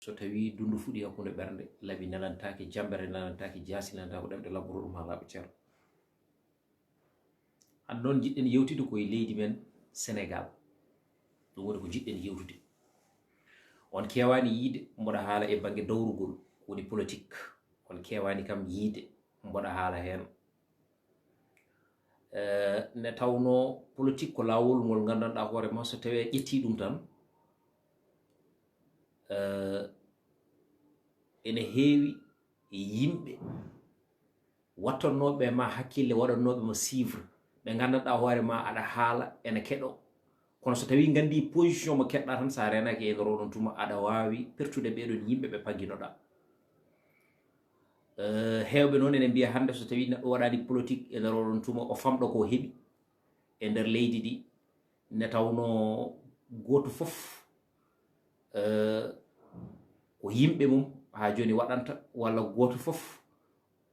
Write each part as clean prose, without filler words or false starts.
so tawi dundu fuɗi hakkunde ɓernde labi nanantaki jambere nanantaki jaasi nanantaki ko ɗemɗe labboro ɗum ha laaɓa ceerno hande noon jiɗɗen yewtude koye leydi men Sénégal ɗum woni ko jiɗɗen yewtude on kewani yiide mboɗa haala e banggue dawrugol woni politique on kewani kam yiide mboɗa haala hen ne tawno politique ko lawol ngol gandanɗa hoorema so tawi ƴetti ɗum tan ene heewi yimɓe wattannoɓe ma hakkille waɗannoɓe ma suivre ɓe gandanɗa hoore ma aɗa haala ene keɗo kono so tawi gandi position mo keɗɗa tan sa renaki e nder oɗon tuma aɗa wawi pertude ɓeɗon yimɓe ɓe pagginoɗa hewɓe noon ene mbiya hande so tawi neɗɗo waɗani politique e nder oɗon tuma o famɗo ko heeɓi e nder leydi ndi ne tawno goto fof ko yimɓe mum ha joni waɗanta walla goto fof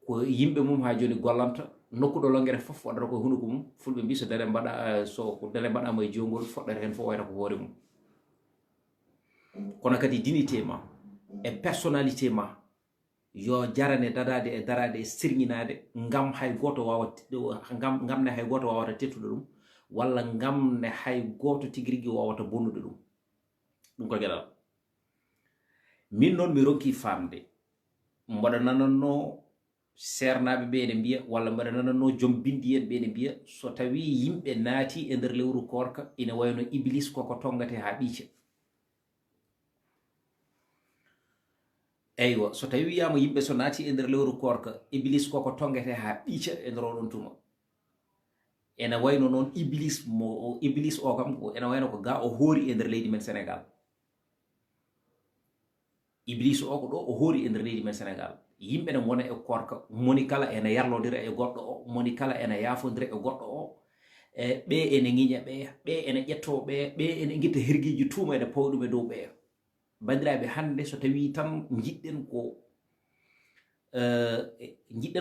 ko yimɓe mum ha joni gollanta nokkuɗo longere fof waɗata ko hunuko mum fulɓe mbi so dele mbaɗa so ko dele mbaɗama e jowngol foɗɗere hen fof wayta ko hoore mum kono kadi dignité ma e personnalité ma yo jarane dadade e darade e sirñinade ngam hay goto wawat ngam ne hay goto wawata tettude ɗum walla ngam ne hay goto tigi rigui wawata bonnude ɗum ɗum ko gueɗal min noon mi ronki famde mboɗa nananno sernaɓe ɓe ene mbiya walla mbaɗa nananno joom bindi en ɓe ene mbiya so tawi yimɓe naati e nder lewru korka ina wayno iblis koko tongate ha ɓiica eywa so tawi wiyama yimɓe so naati e nder lewru korka iblis koko tongate ha ɓiica e nder oɗon tuma ene wayno noon iblis o kam ene wayno ko ga o hoori e nder leydi men Sénégal iblis o ko ɗo o hoori e nder leydi men Sénégal yimɓe ne wona e korka moni kala ene yarlodira e goɗɗo o moni kala ene yafodira e goɗɗo o ɓe ene ŋiña ɓe ene ƴetto ɓe ene guitta herguiji tuuma ene pawa ɗum e dow ɓeya bandiraɓe hande so tawi tan jiɗɗen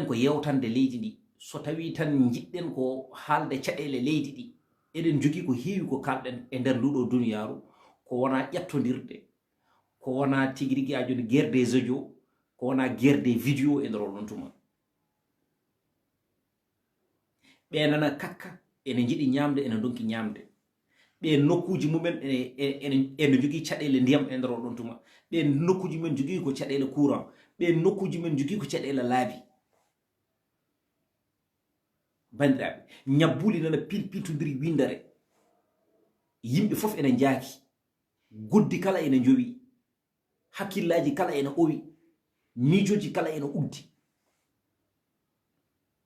ko yewtande leydi ndi so tawi tan jiɗɗen ko haalde caɗele leydi ɗi eɗen jogui ko heewi ko kalɗen e nder nduɗo duniyaru ko wona ƴettodirde ko wona tigi rigui a joni guerre des audios ko wona guerre des vidéos e nder oɗon tuma ɓe nana kakka ene jiiɗi ñamde ene donki ñamde ɓe nokkuji mumen ene jogui caɗele ndiyam e nder oɗon tuma ɓe nokkuji men jogui ko caɗele courant ɓe nokkuji men jogui ko caɗele laabi bandiraɓe ñabbuli nana pilpiltodiri windare yimɓe fof ene jaaki goddi kala ene jowi hakkillaji kala ene owi miijoji kala ene uddi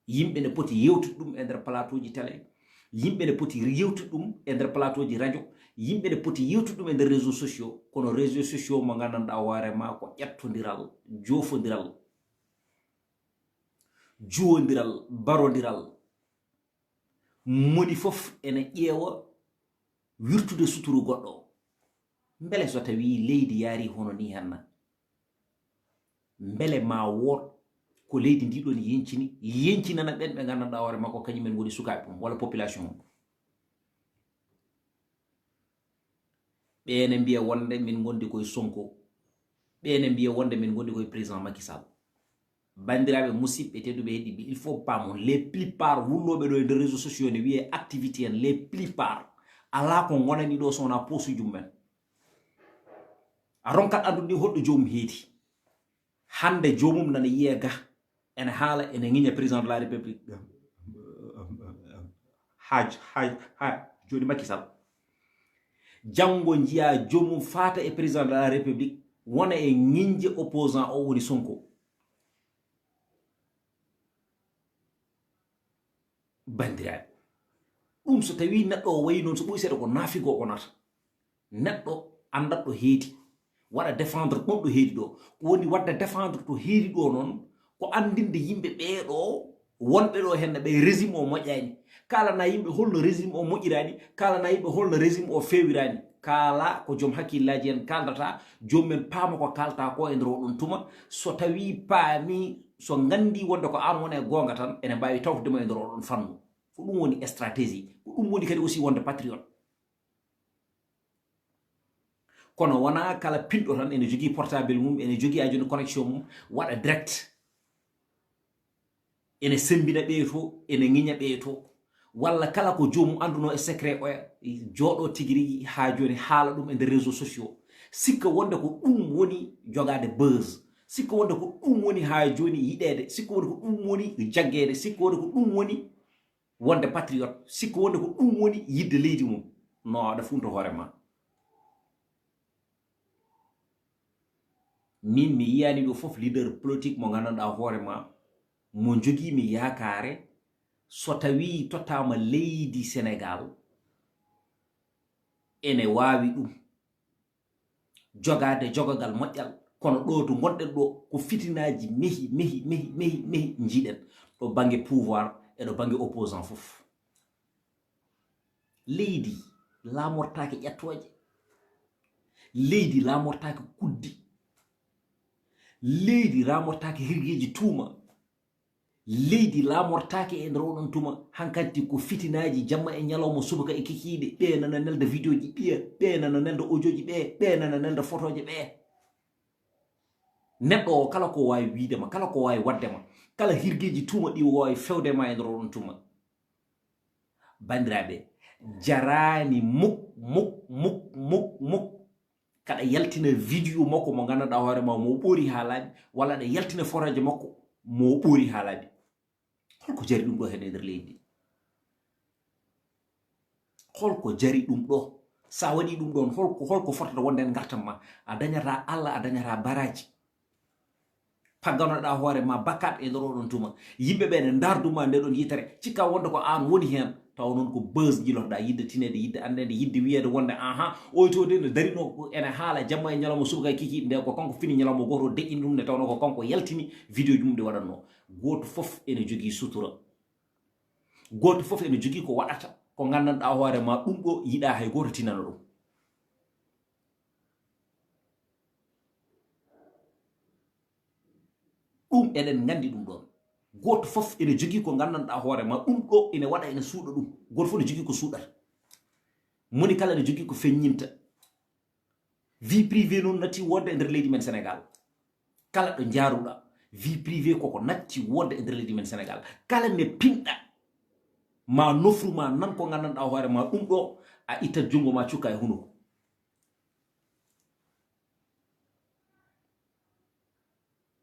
yimɓe ne poti yewtude ɗum e nder plateau ji télé yimɓe ne poti yewtude ɗum e nder plateau ji radio yimɓe ne poti yewtude ɗum e nder réseaux sociaux kono réseaux sociaux mo gandanɗa hoorema ko ƴettodiral jofodiral juwodiral barodiral moni fof ene ƴeewa wirtude suturu goɗɗo o mbele so tawi leydi yaari hono ni henna mbele ma woot ko leydi ndi ɗon yencinana ɓen ɓe gandanɗa hoore makko kañumen woni sukaɓe mum walla population mum ɓeene mbiya wonde min gondi koye Sonko ɓeene mbiya wonde min gondi koye président Macky Sall bandiraɓe musidɓe tedduɓe heddiɓe il faut pamon les plupart wulloɓe ɗo e nder réseaux sociaux ne wiye activité en les plupart ala ko gonani ɗo sowona posuji mumen a ronkat andude hoɗɗo jomum heedi hande jomum nana yiye ga ene haala ene ŋiña président de la république ha joni Macky Sall janggo jiya jomum fata e président de la république wona e ŋiñje opposant o woni Sonko bandiraɓe ɗum so tawi neɗɗo o wayi noon so ɓoyi seeɗa ko naafigo onata neɗɗo andat ɗo heedi waɗa défendre ɗon ɗo heedi ɗo ko woni wadde défendre to heedi ɗo noon ko andinde yimɓe ɓeeɗo wonɓe ɗo henne ɓe régime o moƴƴani kalana yimɓe holno régime o moƴƴirani kalana yimɓe holno régime o fewirani kala ko joom hakkillaji en kaldata jomumen paama ko kalta ko e nder oɗon tuma so tawi paami so gandi wonde ko an wona e gonga tan ene mbawi tawtudemo e nder oɗon fannu ko ɗum woni stratégie ko ɗum woni kadi aussi wonde patriote kono wana kala pindo tan ene jogi portable mum ene jogi ajoni connexion mum wada direct ene sembina be to ene nginya be to walla kala ko jomum anduno e secret o jodo tigiri ha joni hala dum e de réseaux sociaux sikka wonde ko dum woni jogade buzz sikka wonde ko dum woni ha joni yidede sikka wonde ko dum woni jaggede sikka wonde ko dum woni wonde patriote sikka wonde ko dum woni yidde leydi mum no da funto horema min mi yiyani do fof leader politique mo gananda horema mo jogi mi yakare so tawi totama leydi Sénégal ene wawi dum jogade jogogal moƴƴal kono do to godden do ko fitinaji mehi njiden do bange pouvoir e do bange opposant fof leydi la mortake ƴettoje leydi la mortake kuddi leydi la mortake hirgeji tuuma leydi la mortake e nder onon tuma hankanti ko fitinaji jamma e nyalawmo subaka e kikiide be nana nelda video ji be nana nelda audio ji be nana nelda photo ji be neddo kala ko wawi wiidema kala ko wawi waddema kala hirgeji tuma di wawi fewdema e nder onon tuma bandirabe jarani muk kada yaltina video makko mo ganduɗa hoore ma mo ɓoori haalaɓe walla ɗa yaltina foraje makko mo ɓoori haalaɓe holko jari ɗum ɗo hen e nder leydi holko jari ɗum ɗo sa waɗi ɗum ɗon holko fotata wonde en gartam ma a dañata Allah a dañata baraji pagganoɗa hoore ma bakkat e nder oɗon tuma yimɓe ɓe ne darduma nde ɗon yitere cikka wonde ko an woni hen taw non ko buzz jilotoɗa yidde tinede yidde andede yidde wiyede wonde aha oyto de no darino ene haala jamma e ñalawma subaka e kikiɗe nde ko kanko fini ñalawma goto deƴƴini ɗum nde tawno ko kanko yaltini vidéo ji mum ɗe waɗatno goto fof ene jogui sutura goto fof ene jogui ko waɗata ko gandanɗa hoore ma ɗum ɗo yiɗa hay goto tinana ɗum ɗum eɗen gandi ɗum ɗon goto fof ene jogui ko gandanɗa hoore ma ɗum ɗo ene waɗa ene suuɗa ɗum goto fof ene jogui ko suuɗata moni kala ene jogui ko feññinta vie privée noon natti wonde e nder leydi men Sénégal kala ɗo jaaruɗa vie privée koko natti wonde e nder leydi men Sénégal kala ne pinɗa ma nofru ma nan ko gandanɗa hoore ma ɗum ɗo a ittat jungo ma cukka e hunuko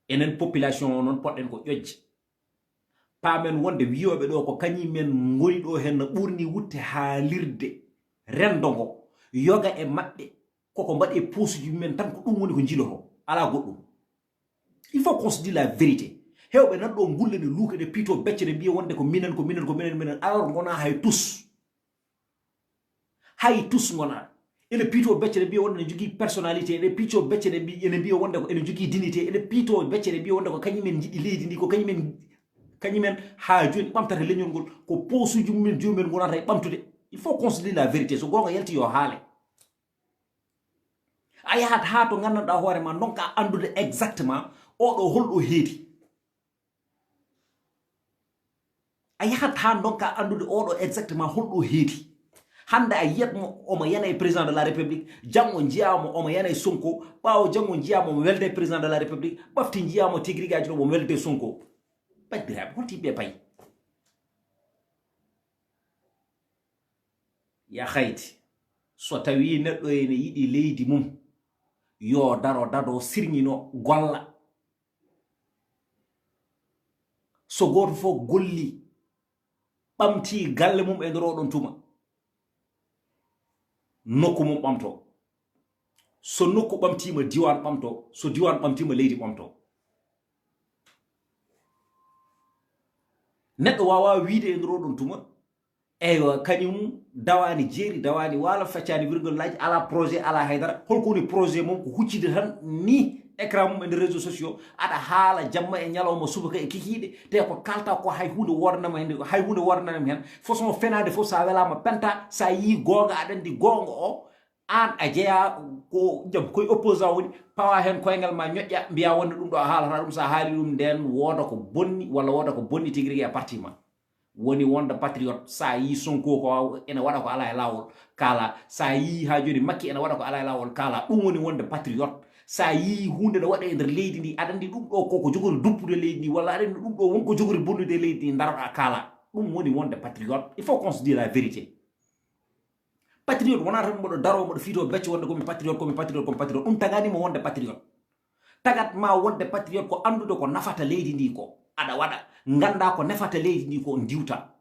enen population o noon poɗɗen ko ƴoƴje paamen wonde wiyoɓe ɗo ko kañumen goni ɗo hen no ɓurni wutte haalirde rendo ngo yoga e maɓɓe koko mbaɗe posuji mumen tan ko ɗum woni ko jiloto ala goɗɗum il faut qu'on se dise la vérité hewɓe nan ɗo gulle ne luuka ne piito becce ne mbiya wonde ko minen alors gona hay tous gona ene piito becce ne mbiya wonde ne jogui personnalité ene piito becce ene mbiya wonde ko ene jogui dignité ene piito becce ne mbiya wonde ko kañumen jiɗi leydi ndi ko kañumen ha joni ɓamtata leñol ngol ko posuji mumen jomumen gonata e ɓamtude il faut qu'on se dise la vérité so gonga yalti yo haale a yahat ha to gandanɗa hoore ma donka andude exactement oɗo holɗo heedi a yahat ha donka andude oɗo exactement holɗo heedi hande a yiyatmo omo yana e président de la république jango jiyamo omo yana e Sonko ɓawo jango jiyamo omo welde président de la république ɓafti jiyamo tigrigaji ɗo omo welde Sonko bandiraɓe holti ɓe payi ya hayti so tawi neɗɗo ene yiɗi leydi mum yo dado sirñino golla so goto fof golli ɓamti galle mum e nder oɗon tuma nokku mum ɓamto so nokku ɓamtima diwan ɓamto so diwan ɓamtima leydi ɓamto neɗɗo wawa wiide e nder oɗon tuma eywa kañum dawani jeeri dawani wala feccani virgule laji ala projet ala haydara holko woni projet mum ko huccide tan ni écran mum e nder réseaux sociaux aɗa haala jamma e ñalawma subaka e kikiɗe te ko kalta ko hay hunde wornama hen hay hunde wornanam hen façon fenade fof sa welama penta sa yi gonga aɗa andi gonga o an a jeeya ko jam koye opposant woni pawa hen koyngal ma ñoƴƴa mbiya wonde ɗum ɗo a haalata ɗum sa haali ɗum nden woda ko bonni walla woda ko bonni tigui rigui e parti ma woni wonde patriote sa yi Sonko ko ene wada ko ala e lawol kala sa yi ha joni Makki ene wada ko ala e lawol kala dum woni wonde patriote sa yi hunde no wada e der leydi ndi adandi dum do koko jogori duppude leydi ndi walla adandi dum do wonko jogori bonnude leydi ndi daroda kala dum woni wonde patriote. Il faut qu'on se dise la vérité. Patriote wona tan mo daro mo fito becce wonde komi patriote dum tagani mo wonde patriote. Tagat ma wonde patriote ko andude ko nafata leydi ndi ko ada wada nganda ko nafata leydi ndi ko ndiwta.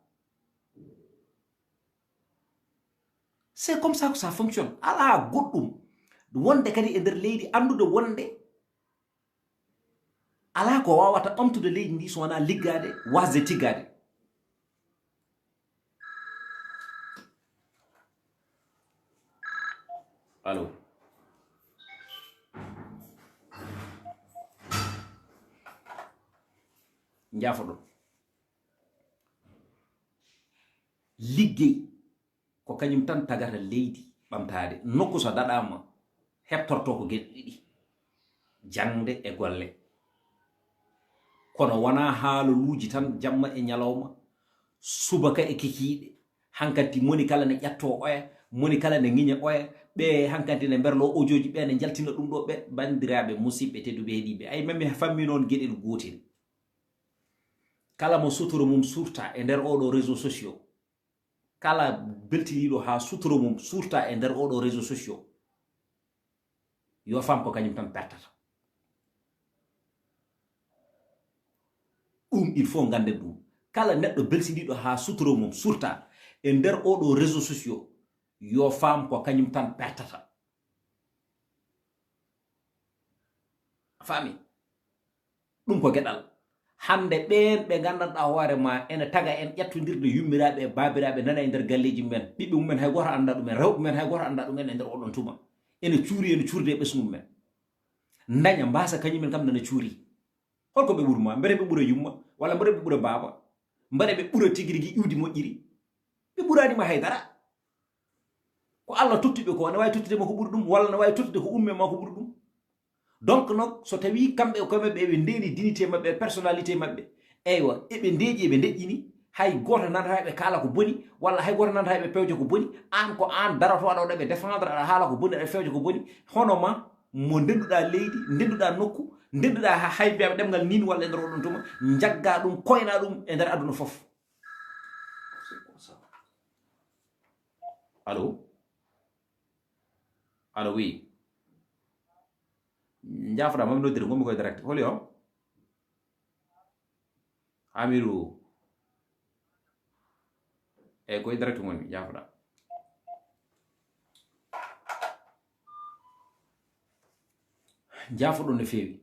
C'est comme ça que ça fonctionne. Ala goddum wonde kadi e der leydi andude wonde ala ko wawata amtude leydi ndi so wana liggade wasde tiggade. Allo njaafoɗon liggey ko kañum tan tagata leydi ɓamtade nokku so daɗama heptorto ko geɗe ɗiɗi jangde e golle kono wona haaloluuji tan jamma e ñalawma subaka e kikiiɗe hankanti moni kala ne ƴatto oya moni kala ne ŋiña oya ɓe hankanti ne berlo ojoji ɓe ne jaltina ɗum ɗo ɓe bandiraɓe musidɓe tedduɓe heeɗiɓe ay mami fammi noon gueɗel gotel kala mo sutoro mum surta e nder oɗo réseaux sociaux kala beltiniɗo ha sutoro mum surta e nder oɗo réseaux sociaux yo fam ko kañum tan pertata ɗum il faut gande ɗum kala neɗɗo beltiniɗo ha sutoro mum surta e nder oɗo réseaux sociaux yo fam ko kañum tan pertata. Fami ɗum ko geɗal hande ɓen ɓe gandanɗa hoore ma ene taga en ƴettodirde yummiraɓe e babiraɓe nana e nder galleji men ɓiɓɓe mumen hay goto anda ɗumen rewɓe men hay goto anda ɗumen e nder oɗon tuma ene cuurde e ɓesmum men daña mbasa kañumen kam nana cuuri holko ɓe ɓurma mbere ɓe ɓuura yumma walla mbere ɓe ɓuura baaba mbere ɓe ɓuura tigirigui iwdi moƴƴiri ɓe ɓuranima haydara ko Allah tottiɓe ko ne wawi tottidema ko ɓuuri ɗum walla ne wawi tottude ko umme ma ko ɓuuri ɗum. Donc nok so tawi kamɓe koɓe ɓe ndeni dignité mabɓe personnalité mabɓe eywa eɓe ndeeƴi eɓe deƴƴini hay goto nanta ɓe kala ko boni walla hay goto nanta ɓe pewje ko boni an ko an darato aɗa waɗa ɓe défendre aɗa haala ko boni aɗa fewje ko boni hono ma mo ndenduɗa leydi ndenduɗa nokku ndenduɗa hay mbiyaɓe ɗemgal nin walla e nder oɗon tuma jagga ɗum koyna ɗum e nder aduna fof. Allo allo oui njafra mami noddire gomi koye direct holi o Amirou e koye direct gonmi njafra jafoɗon no fewi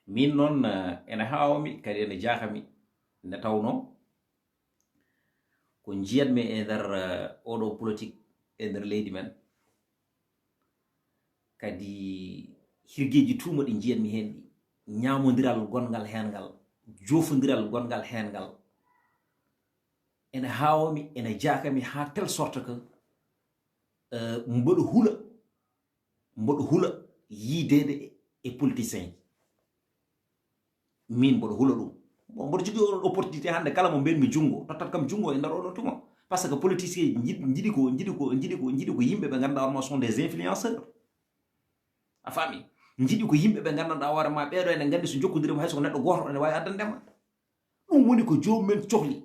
min noon ene hawmi kadi ene jakami nde tawno ko jiyatmi e nder oɗo politique e nder leydi men kadi hirgeji tuma ɗi jiyatmi hen ɗi ñamodiral gongal hengal jofodiral gongal hengal ene hawmi ene jakami ha telle sorte que mboɗo hula yidede e politicien min mboɗo hula ɗum bon mboɗo jogui oɗon opportunité hande kala mo mbenmi jungo tottat kam jungo e nder oɗon tuma par ce que politicien jiɗi ko yimɓe ɓe ganduɗa hoorema sont des influenceurs a faami jiɗi ko yimɓe ɓe gandanɗa hoorema ɓeɗo ene gandi so jokkodirima hay soko neɗɗo goto ene wawi addandema ɗum woni ko jomumen cohli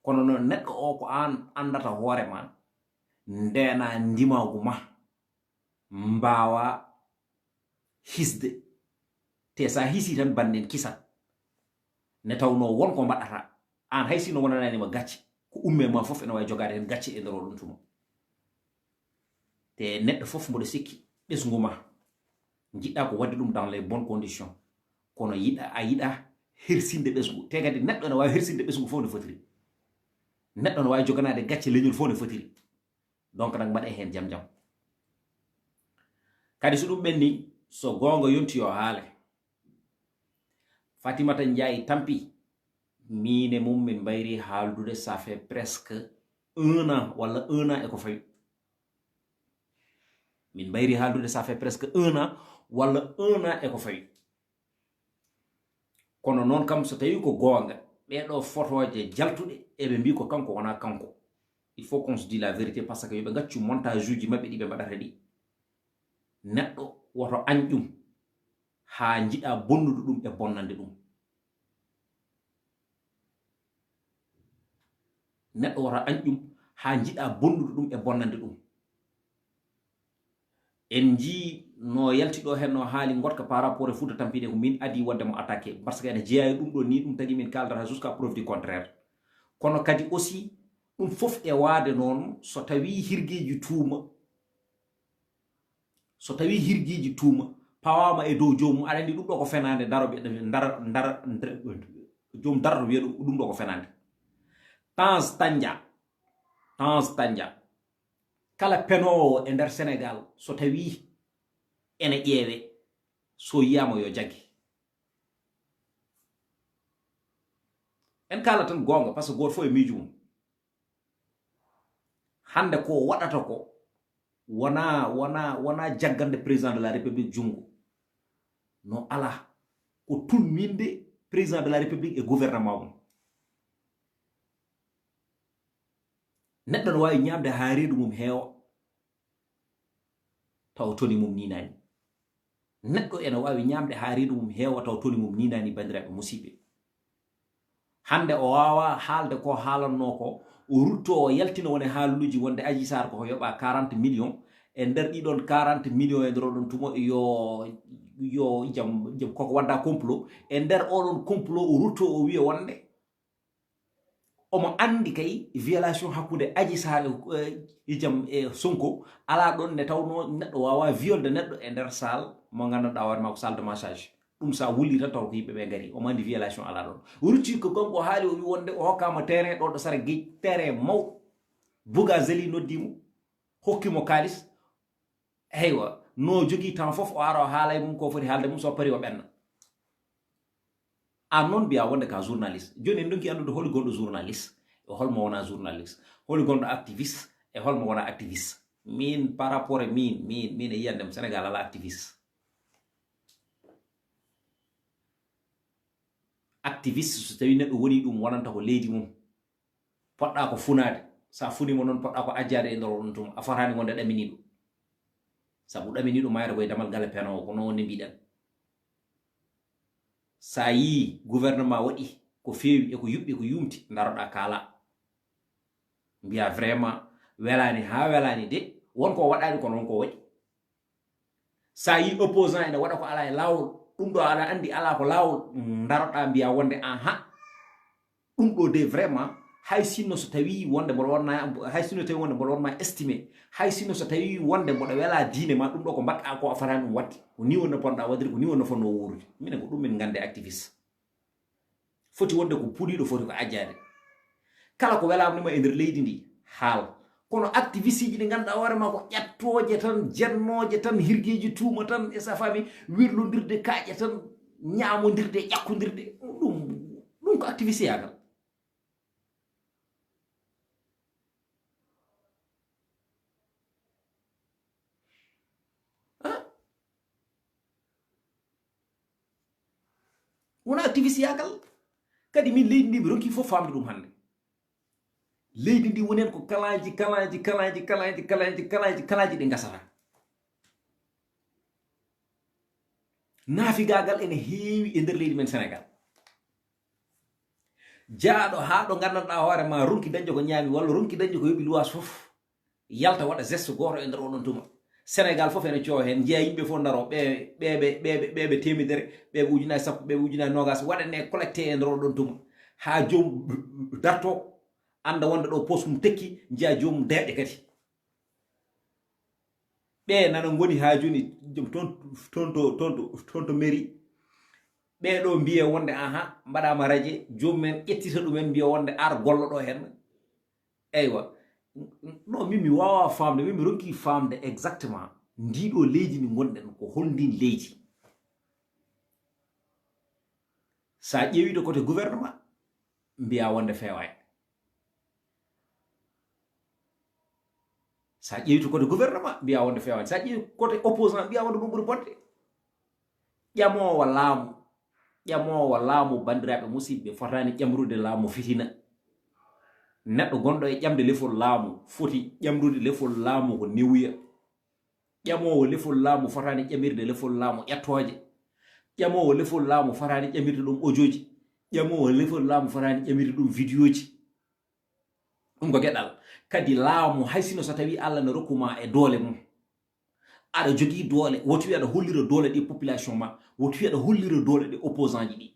kono noon neɗɗo o ko an andata hoorema ndena ndimagu ma mbawa hisde te sa hisi tan banden kisat ne tawno wonko mbaɗata an hay sino wonananima gacce ko umme ma fof ene wawi jogade hen gacce e nder oɗon tuma te neɗɗo fof mboɗo sikki ɓesgu ma jiɗɗa ko wadde ɗum dans les bonnes conditions kono a yiɗa hersinde ɓesgu te kadi neɗɗo ne wawi hersinde ɓesgu fof no fotiri neɗɗo ne wawi joganade gacce leñol fof no fotiri donc nak mbaɗe hen jam jam kadi so ɗum ɓenni so gonga yonti yo haale Fatimata Ndiaye tampi mine mum min mbayri haaldude ça fait presque 1 an walla 1 an e ko fawi min mbayri haaldude ça fait presque 1 an walla 1 an e ko fawi kono non kam so tawi ko gonga be do fotoje jaltude e be mbi ko kanko wana kanko. Il faut qu'on se dise la vérité parce que yobe gaccu montage uji mabbe di be badata di neddo woto anjum ha njida bonnudu dum e bonnande dum. Neddo woto anjum ha njida bonnudu dum e bonnande dum. En ji no yalti do hen no haali ngotka par rapport e Fouta Tampide ko min adi wonde mo attaquer parce que ene jeeya dum do ni dum tagi min kaldata jusqu'à preuve du contraire. Kono kadi aussi dum fof e waade non so tawi hirgeji tuuma pawama e dow joomu aɗa andi ɗum ɗo ko fenande daroɓe ndar joom darto wiya ɗum ɗo ko fenande. Tange Tandian kala penowo e nder Sénégal so tawi ene ƴeewe so yiyama yo jaggi. En kala tan gonga parce que goto fof e miijo mum. Hande ko waɗata ko wana jaggande président de la république jungo no ala ko tulminde président de la république et gouvernement mum. Neɗɗo no wawi ñamde ha reedu mum heewa taw toni mum ninani. Neɗɗo ene wawi ñamde ha reedu mum heewa taw toni mum ninani. Bandiraɓe musidɓe, hande o wawa haalde ko haalanno ko o rutto o yaltino woni haaluji wonde Adji Sarr ko yoɓa 40 millions e nder ɗiɗon 40 millions e nder oɗon tumo yo jam koko wadda complot e nder oɗon complot o rutto o wiya wonde omo andi kay violation hakkude Adji Sarr e Sonko ala ɗon ne tawno neɗɗo wawa violde neɗɗo e nder salle mo gandanɗa warma ko salle de massage. Ɗum sa wulli tan taw ko yimɓe ɓe gari omo andi violation ala ɗon. O rutti ko gonko haali o wi wonde o hokkama terrain ɗo ɗo sara gueji terrain mawɗo. Bouga Zeli noddimo hokkimo kalis heywa no jogui temps fof o ara o haalay mum ko foti haalde mum so pari o ɓenna. An noon mbiya wonde ka journaliste. Joni en donki andude holi gonɗo journaliste e holmo wona journaliste, holi gonɗo activiste e holmo wona activiste. Min par rapport e min e yiyandem Sénégal ala activiste. Activiste so tawi neɗɗo woni ɗum wonanta ko leydi mum poɗɗa ko funade, sa funimo noon poɗɗa ko ajjade e nder on tum a fotani wonde ɗaminiɗo, sabu ɗaminiɗo mayata koye damal gala penowo ko non wonde mbiɗen. Sa yi gouvernement waɗi ko feewi e ko yuɓɓi ko yumti daroɗa kala mbiya vraiment welani ha welani de wonko waɗani ko non ko waɗi. Sa yi opposant ene waɗa ko ala e lawol ɗum ɗo aɗa andi ala ko lawol daroɗa mbiya wonde aha ɗum ɗo de vraiment hay sinno so tawi wonde mboɗo wonna hay sinno tawi wonde mboɗo wonma estimé, hay sinno so tawi wonde mboɗo wela diine ma ɗum ɗo ko mbaɗɗa ko a fatani ɗum wadde ko ni wonno ponɗa waddire ko ni wonno fonno wurude. Minen ko ɗum min gande activiste foti wonde ko puliɗo foti ko ajjade kala ko welamnima e nder leydi ndi haal. Kono activiste ji ɗi ganduɗa hoorema ko ƴattoje tan jennoje tan hirgeji tuuma tan e sa fami wirlodirde kaaƴe tan ñamodirde ƴakkodirde ɗum ko activiste yagal. wona activiste yagal. Kadi min leydi ndi mi ronki fof famde ɗum hande. Leydi ndi wonen ko kalaji ɗi gasata. Naafigagal ene heewi e nder leydi men Sénégal. Jaaɗo ha ɗo gandanɗa hoore ma ronki dañjo ko ñaami walla ronki dañjo ko yoɓi luwas fof yalta waɗa geste goto e nder oɗon tuma. Sénégal fof ene coow hen jeeya yimɓe fof daro ɓeɓe temedere ɓeɓe ujunaji sappo ɓeɓe ujunaji nogas waɗane collecté e nder oɗon tuma ha joom darto anda wonde ɗo poste mum tekki jeeya joomum deeƴe kadi ɓe nana goni ha joni toon to mairie ɓeɗo mbiya wonde aha mbaɗama radie jomumen ƴettita ɗumen mbiya wonde ar gollo ɗo hen eywa. Non min mi wawa famde, min mi ronki famde exactement ndiɗo leydi ndi gonɗen ko hollindin leydi. Sa ƴeewi ɗo côté gouvernement mbiya wonde fewani. Sa ƴeewi to côté gouvernement mbiya wonde fewani. Sa ƴeewi côté opposant mbiya wonde ɗum ɓuri bonde. Ƴamowo laamu ƴamowo laamu bandiraɓe musidɓe fotani ƴamrude laamu fitina neɗɗo gonɗo e ƴamde lefol laamu foti ƴamrude lefol laamu ko newuya ƴamowo lefol laamu fotani ƴamirde lefol laamu ƴettoje ƴamowo lefol laamu fotani ƴamirde ɗum audio ƴamowo lefol laamu fotani ƴamirde ɗum vidéo ji ɗum ko geɗal kadi laamu haysino so tawi Allah ne rokkuma e doole mum aɗa jogii doole woto wi aɗa hollira doole ɗi population ma woto wi aɗa hollira doole ɗi opposant ji ɗi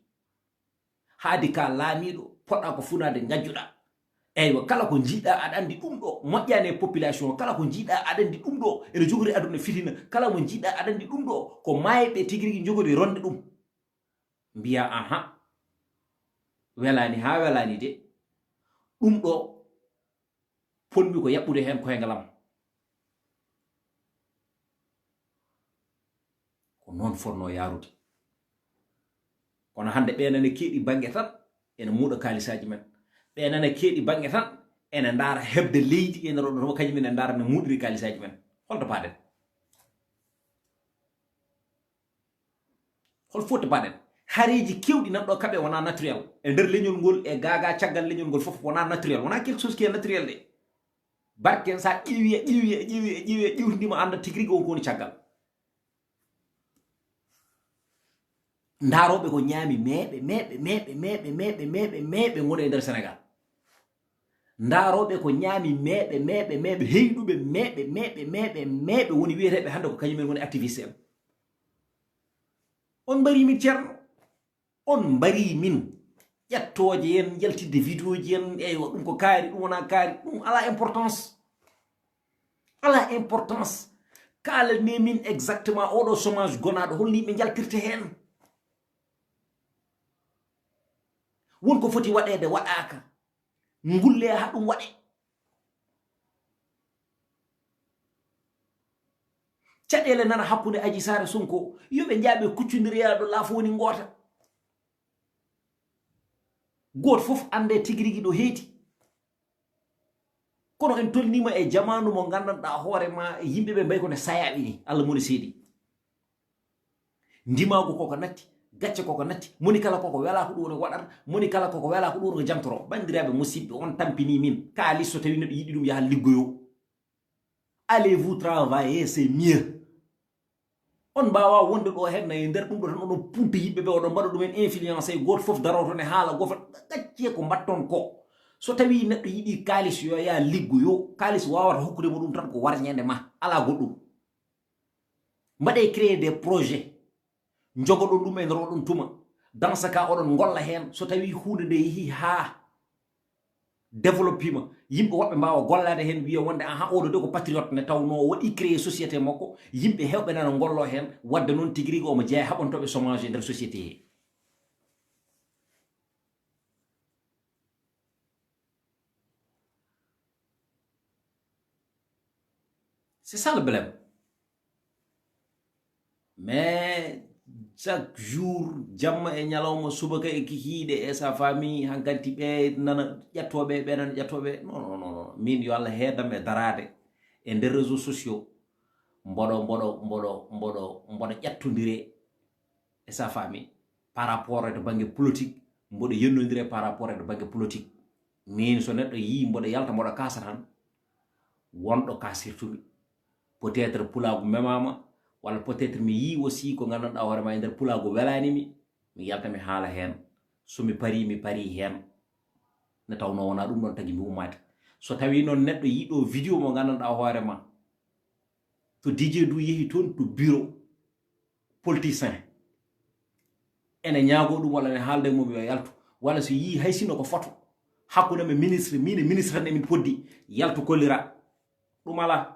haadi ka laamiɗo poɗɗa ko funade ngajjuɗa eywa kala ko jiiɗa aɗa andi ɗum ɗo moƴƴani e population kala ko jiiɗa aɗa andi ɗum ɗo ene jogori aduna fitina kala mo jiiɗa aɗa andi ɗum ɗo ko mayɓe tigi rigui jogori ronde ɗum mbiya aha welani ha welani de ɗum ɗo ponmi ko yaɓɓude hen koyngalam ko noon fonno yarude kono hande ɓenane keeɗi banggue tan ene muuɗa kalisaji men ɓenane keeɗi banggue tan ene ndaara hebde leydi ene roɗo kañum ene ndaara ne muuɗiri kalisaji men holto paɗen hol foti paɗen hareji kewɗi nanɗo kaɓe wona naturel e nder leñol ngol e gaga caggal leñol ngol fof wona naturel wona quelque chose qui est naturel de barken sa ƴiwtidima anda tigui rigui on ko woni caggal ndaroɓe ko ñaami meɓe ngoni e nder Sénégal ndaroɓe ko ñaami meɓe heyɗuɓe meɓe woni wiyeteɓe hande ko kañumen woni activiste en on mbari min ceerno on mbari min ƴettoje yen jaltidde vidéo ji en eywa ɗum ko kaari ɗum wona kaari ɗum ala importance kalane min exactement oɗo chômage gonaɗo holni yimɓe jaltirte hen wonko foti waɗede waɗaka ngulle ha ɗum waɗe caɗele nana hakkude Adji Sarr Sonko yoɓe jaaɓe kuccodiriya ɗo laafo woni goota goto fof ande tigui rigui ɗo heedi kono en tolnima e jamanu mo gandanɗa hoorema yimɓeɓe mbay kone sayaɓe ni Allah moni seedi ndimago koko natti gacce koko natti moni kala koko wela ko ɗum waɗata moni kala koko wela ko ɗum jamtoro bandiraɓe musidɓe on tampini min kalis so tawi neɗɗo yiɗi ɗum yaha liggoyo allez vous travailler c'est mieux on mbawa wonde ɗo hen e nder ɗum ɗo tan oɗon punta yimɓeɓe oɗon mbaɗa ɗumen influencé goto foof daro toon e haala goto gacce ko mbatton ko so tawi neɗɗo yiɗi kalis yo ya liggoyo kalis wawata hokkude mo ɗum tan ko warñede ma ala goɗɗum mbaɗe créer des projets jogoɗon ɗum en roɗon tuma dans ce cas oɗon golla hen so tawi hunde nde yeehi ha développima yimɓe woɓɓe mbawa gollade hen wiya wonde aha oɗo de ko patriote ne tawno waɗi créer société makko yimɓe hewɓe nana gollo hen wadde noon tigui rigui omo jeeya haɓantoɓe chômage e nder société he c'est ça le problème mais chaque jour jamma e ñalawma subaka e kikiɗe e sa famille hankanti ɓe nana ƴettoɓe ɓe nana ƴettoɓe non min yo Allah heedam e darade e nder réseaux sociaux mboɗo ƴettodire e sa famille par rapport e to banggue politique mboɗo yennodire par rapport e to banggue politique min so neɗɗo yi mboɗo yalta mboɗo kasa tan wonɗo kasirtumi peut être pulago memama walla peut être mi yi aussi ko gandanɗa hoorema e nder pulago welanimi mi yalta mi haala hen somi pari mi pari hen ne tawno wona ɗum ɗon tagui mi ummade so tawi noon neɗɗo yiɗo vidéo mo gandanɗa hoorema to DJ du yeehi toon to bureau politicien ene ñaago ɗum walla ne haalde mum yo yaltu walla so yi hay sino ko photo hakkude me ministre mine ministre tan emin poddi yaltu kollira ɗum ala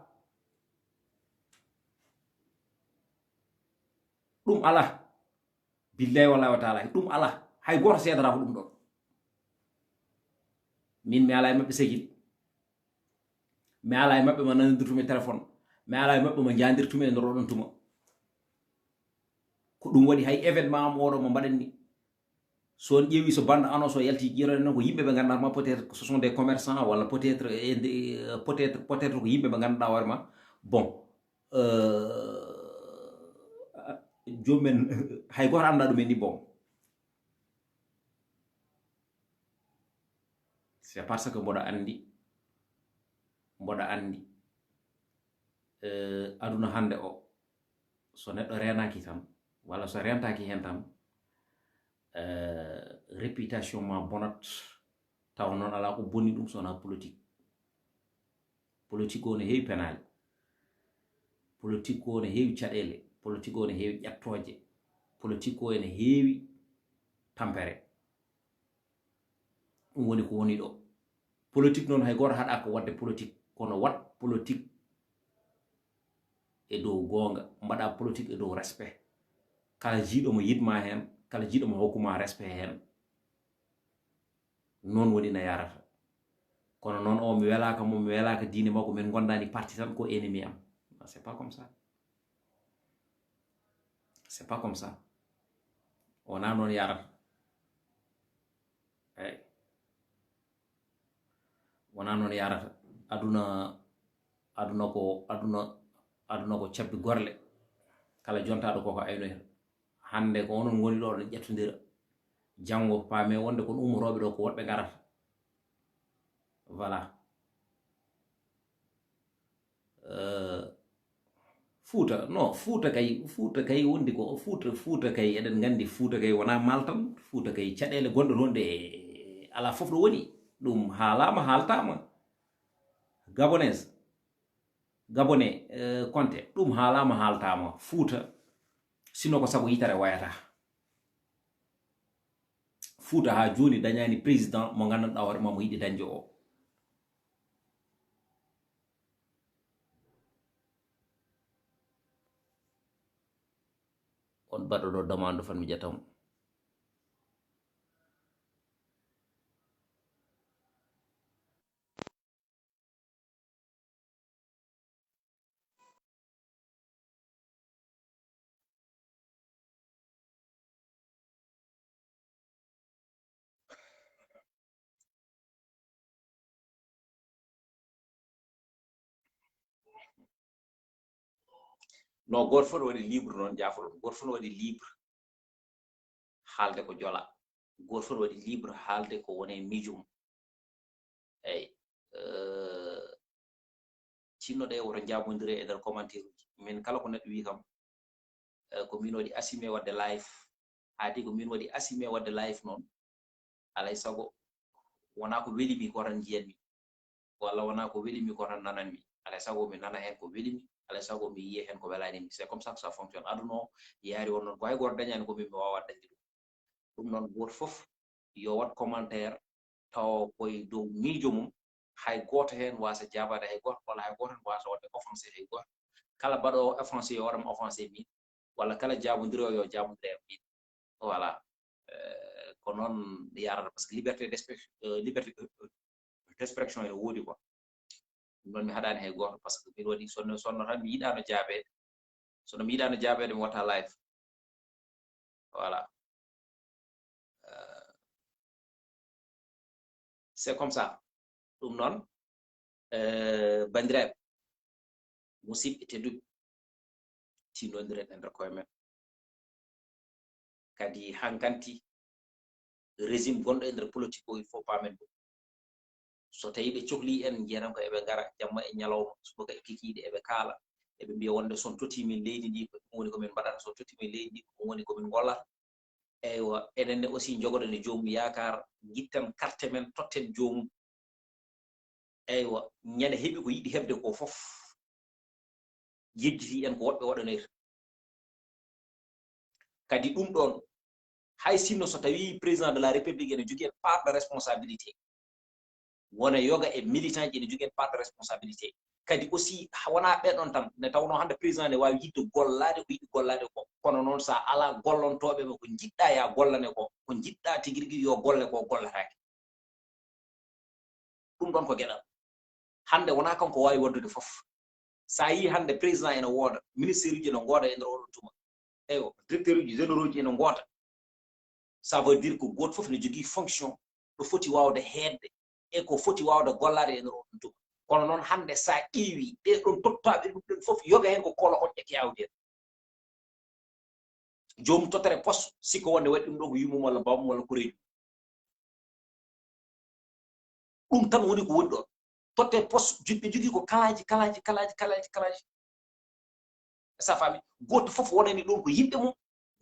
ɗum ala billahi wallahi wa taala ɗum ala hay goto seedata ko ɗum ɗon min mi ala e maɓɓe segil mi ala e maɓɓe ma nanodirtumi téléphone mi ala e maɓɓe ma jandirtumi e nder oɗon tuma ko ɗum waɗi hay événement am oɗo mo mbaɗenni so on ƴeewi so bande annonce o yalti ƴirone noon ko yimɓe ɓe ganduɗa ma peut être ce sont des commerçants walla peut être ko yimɓe ɓe ganduɗa hoorema bon jomumen hay goto anda ɗumen ni bon c'est parce que mboɗa andi aduna hande o so neɗɗo renaki tan walla so rentaki hen tan réputation ma bonat taw noon ala ko bonni ɗum sona politique politique o ne heewi penali politique o ne heewi caɗele politique o ne heewi ƴettoje politique o ene heewi tampere ɗum woni ko woni ɗo politique noon hay goto haɗa ko wadde politique kono wat politique e dow gonga mbaɗa politique e dow respect kala jiiɗo mo yidma hen kala jiiɗo mo hokkuma respect hen noon woni no yarata kono noon o mi welaka mo mi welaka diine makko min gondani parti tan ko ennemi am c'est pas comme ça c'est pas comme ça wona noon yarata eyi wona noon yarata aduna ko cabbi gorle kala jontaɗo koko aynoyta hande ko onon goni ɗo ɗo ƴettodira janggo paame wonde kon ummotoɓe ɗo ko woɗɓe garata voilà Fouta non Fouta kay wondi ko Fouta kay eɗen gandi Fouta kay wona maltan Fouta kay caɗele gonɗe toon ɗe ala fof ɗo woni ɗum haalama haaltama gabonais Conte ɗum haalama haaltama Fouta sino ko sago yitare wayata Fouta ha joni dañani président mo gandanɗa hoorema mo yiɗi dañde o on baɗɗo ɗo demande fan mi ƴettamo no goto fof waɗi libre noon jafo ɗum goto fof waɗi libre haalde ko jola goto fof waɗi libre haalde ko wone miijum eyyi cinnoɗe woto jabodire e nder commentaire uji min kala ko neɗɗo wi kam ko min waɗi assumé wadde live haadi ko min waɗi assumé wadde live noon alay sago wona ko welimi ko tan jiyanmi walla wona ko welimi ko tan nananmi alay sago mi nana hen ko welimi alay sago mi yiya hen ko welanimi c'est comme ça que ça fonctionne aduna o yaari won noon ko hay goto dañani ko min mi wawa dañde ɗum noon goto fof yo wat commentaire taw koye dow miijo mum hay goto hen wasa jabade hay goto walla hay goto hen wasa wadde offensé hay goto kala mbaɗo offensé yo waɗama offensé min walla kala jabodiri o yo jabodire min voilà ko noon yarata par ce que liberté d'expression ene woodi quoi ɗum noon mi haɗani hay goto par ce que min waɗi sonno tan mi yiɗano jaabede sono mi yiɗano jaabede mi watta live voilà c'est comme ça ɗum noon bandiraɓe musidɓe tedduɓe tinodiren e nder koye men kadi hankanti régime gonɗo e nder politique o il faut pamen ɗum so tawi ɓe cohli en jiyanan ko eɓe gara jamma e ñalawma subaka e kikiɗe eɓe kaala eɓe mbiya wonde son tottimin leydi ndi ko ɗum woni komin mbaɗata son tottimin leydi ndi ko ɗum woni komin gollata eywa enenne aussi jogoɗen e joomum yakar guitten carte men totten joomum eywa ñande heeɓi ko yiɗi heɓde ko fof yejjiti en ko woɓɓe waɗanoyta kadi ɗum ɗon hay sinno so tawi président de la république ene jogui en part de responsabilité wona yoga e militant ji ene jogui en part de responsabilité kadi aussi wona ɓeɗon tan ne tawno hande président ne wawi yidde gollade ko yiɗi gollade ko kono noon sa ala gollontoɓe ɓe ko jiɗɗa ya gollane ko jiɗɗa tigui rigui yo golle ko gollatake ɗum ɗon ko gueɗal hande wona kanko wawi waddude foof sa yi hande président ene wooda ministére uji ene gooda e nder oɗon tuma eyyo directeur uji généraux uji ene goota ça veut dire que goto foof ne jogui fonction ɗo foti wawde heedde e ko foti wawde gollade e nder oɗon tuma kono noon hande sa ƴeewi ɗeɗon tottaɓe ɗum ɗen foof yoga hen ko kolo hoƴƴe kewde jomum tottere poste sikko wonde waɗi ɗum ɗo ko yumum walla bawmum walla koreji ɗum tan woni ko woni ɗon totte poste juɓɓe jogii ko kalaji sa faami goto fof wonani ɗon ko yimɓe mum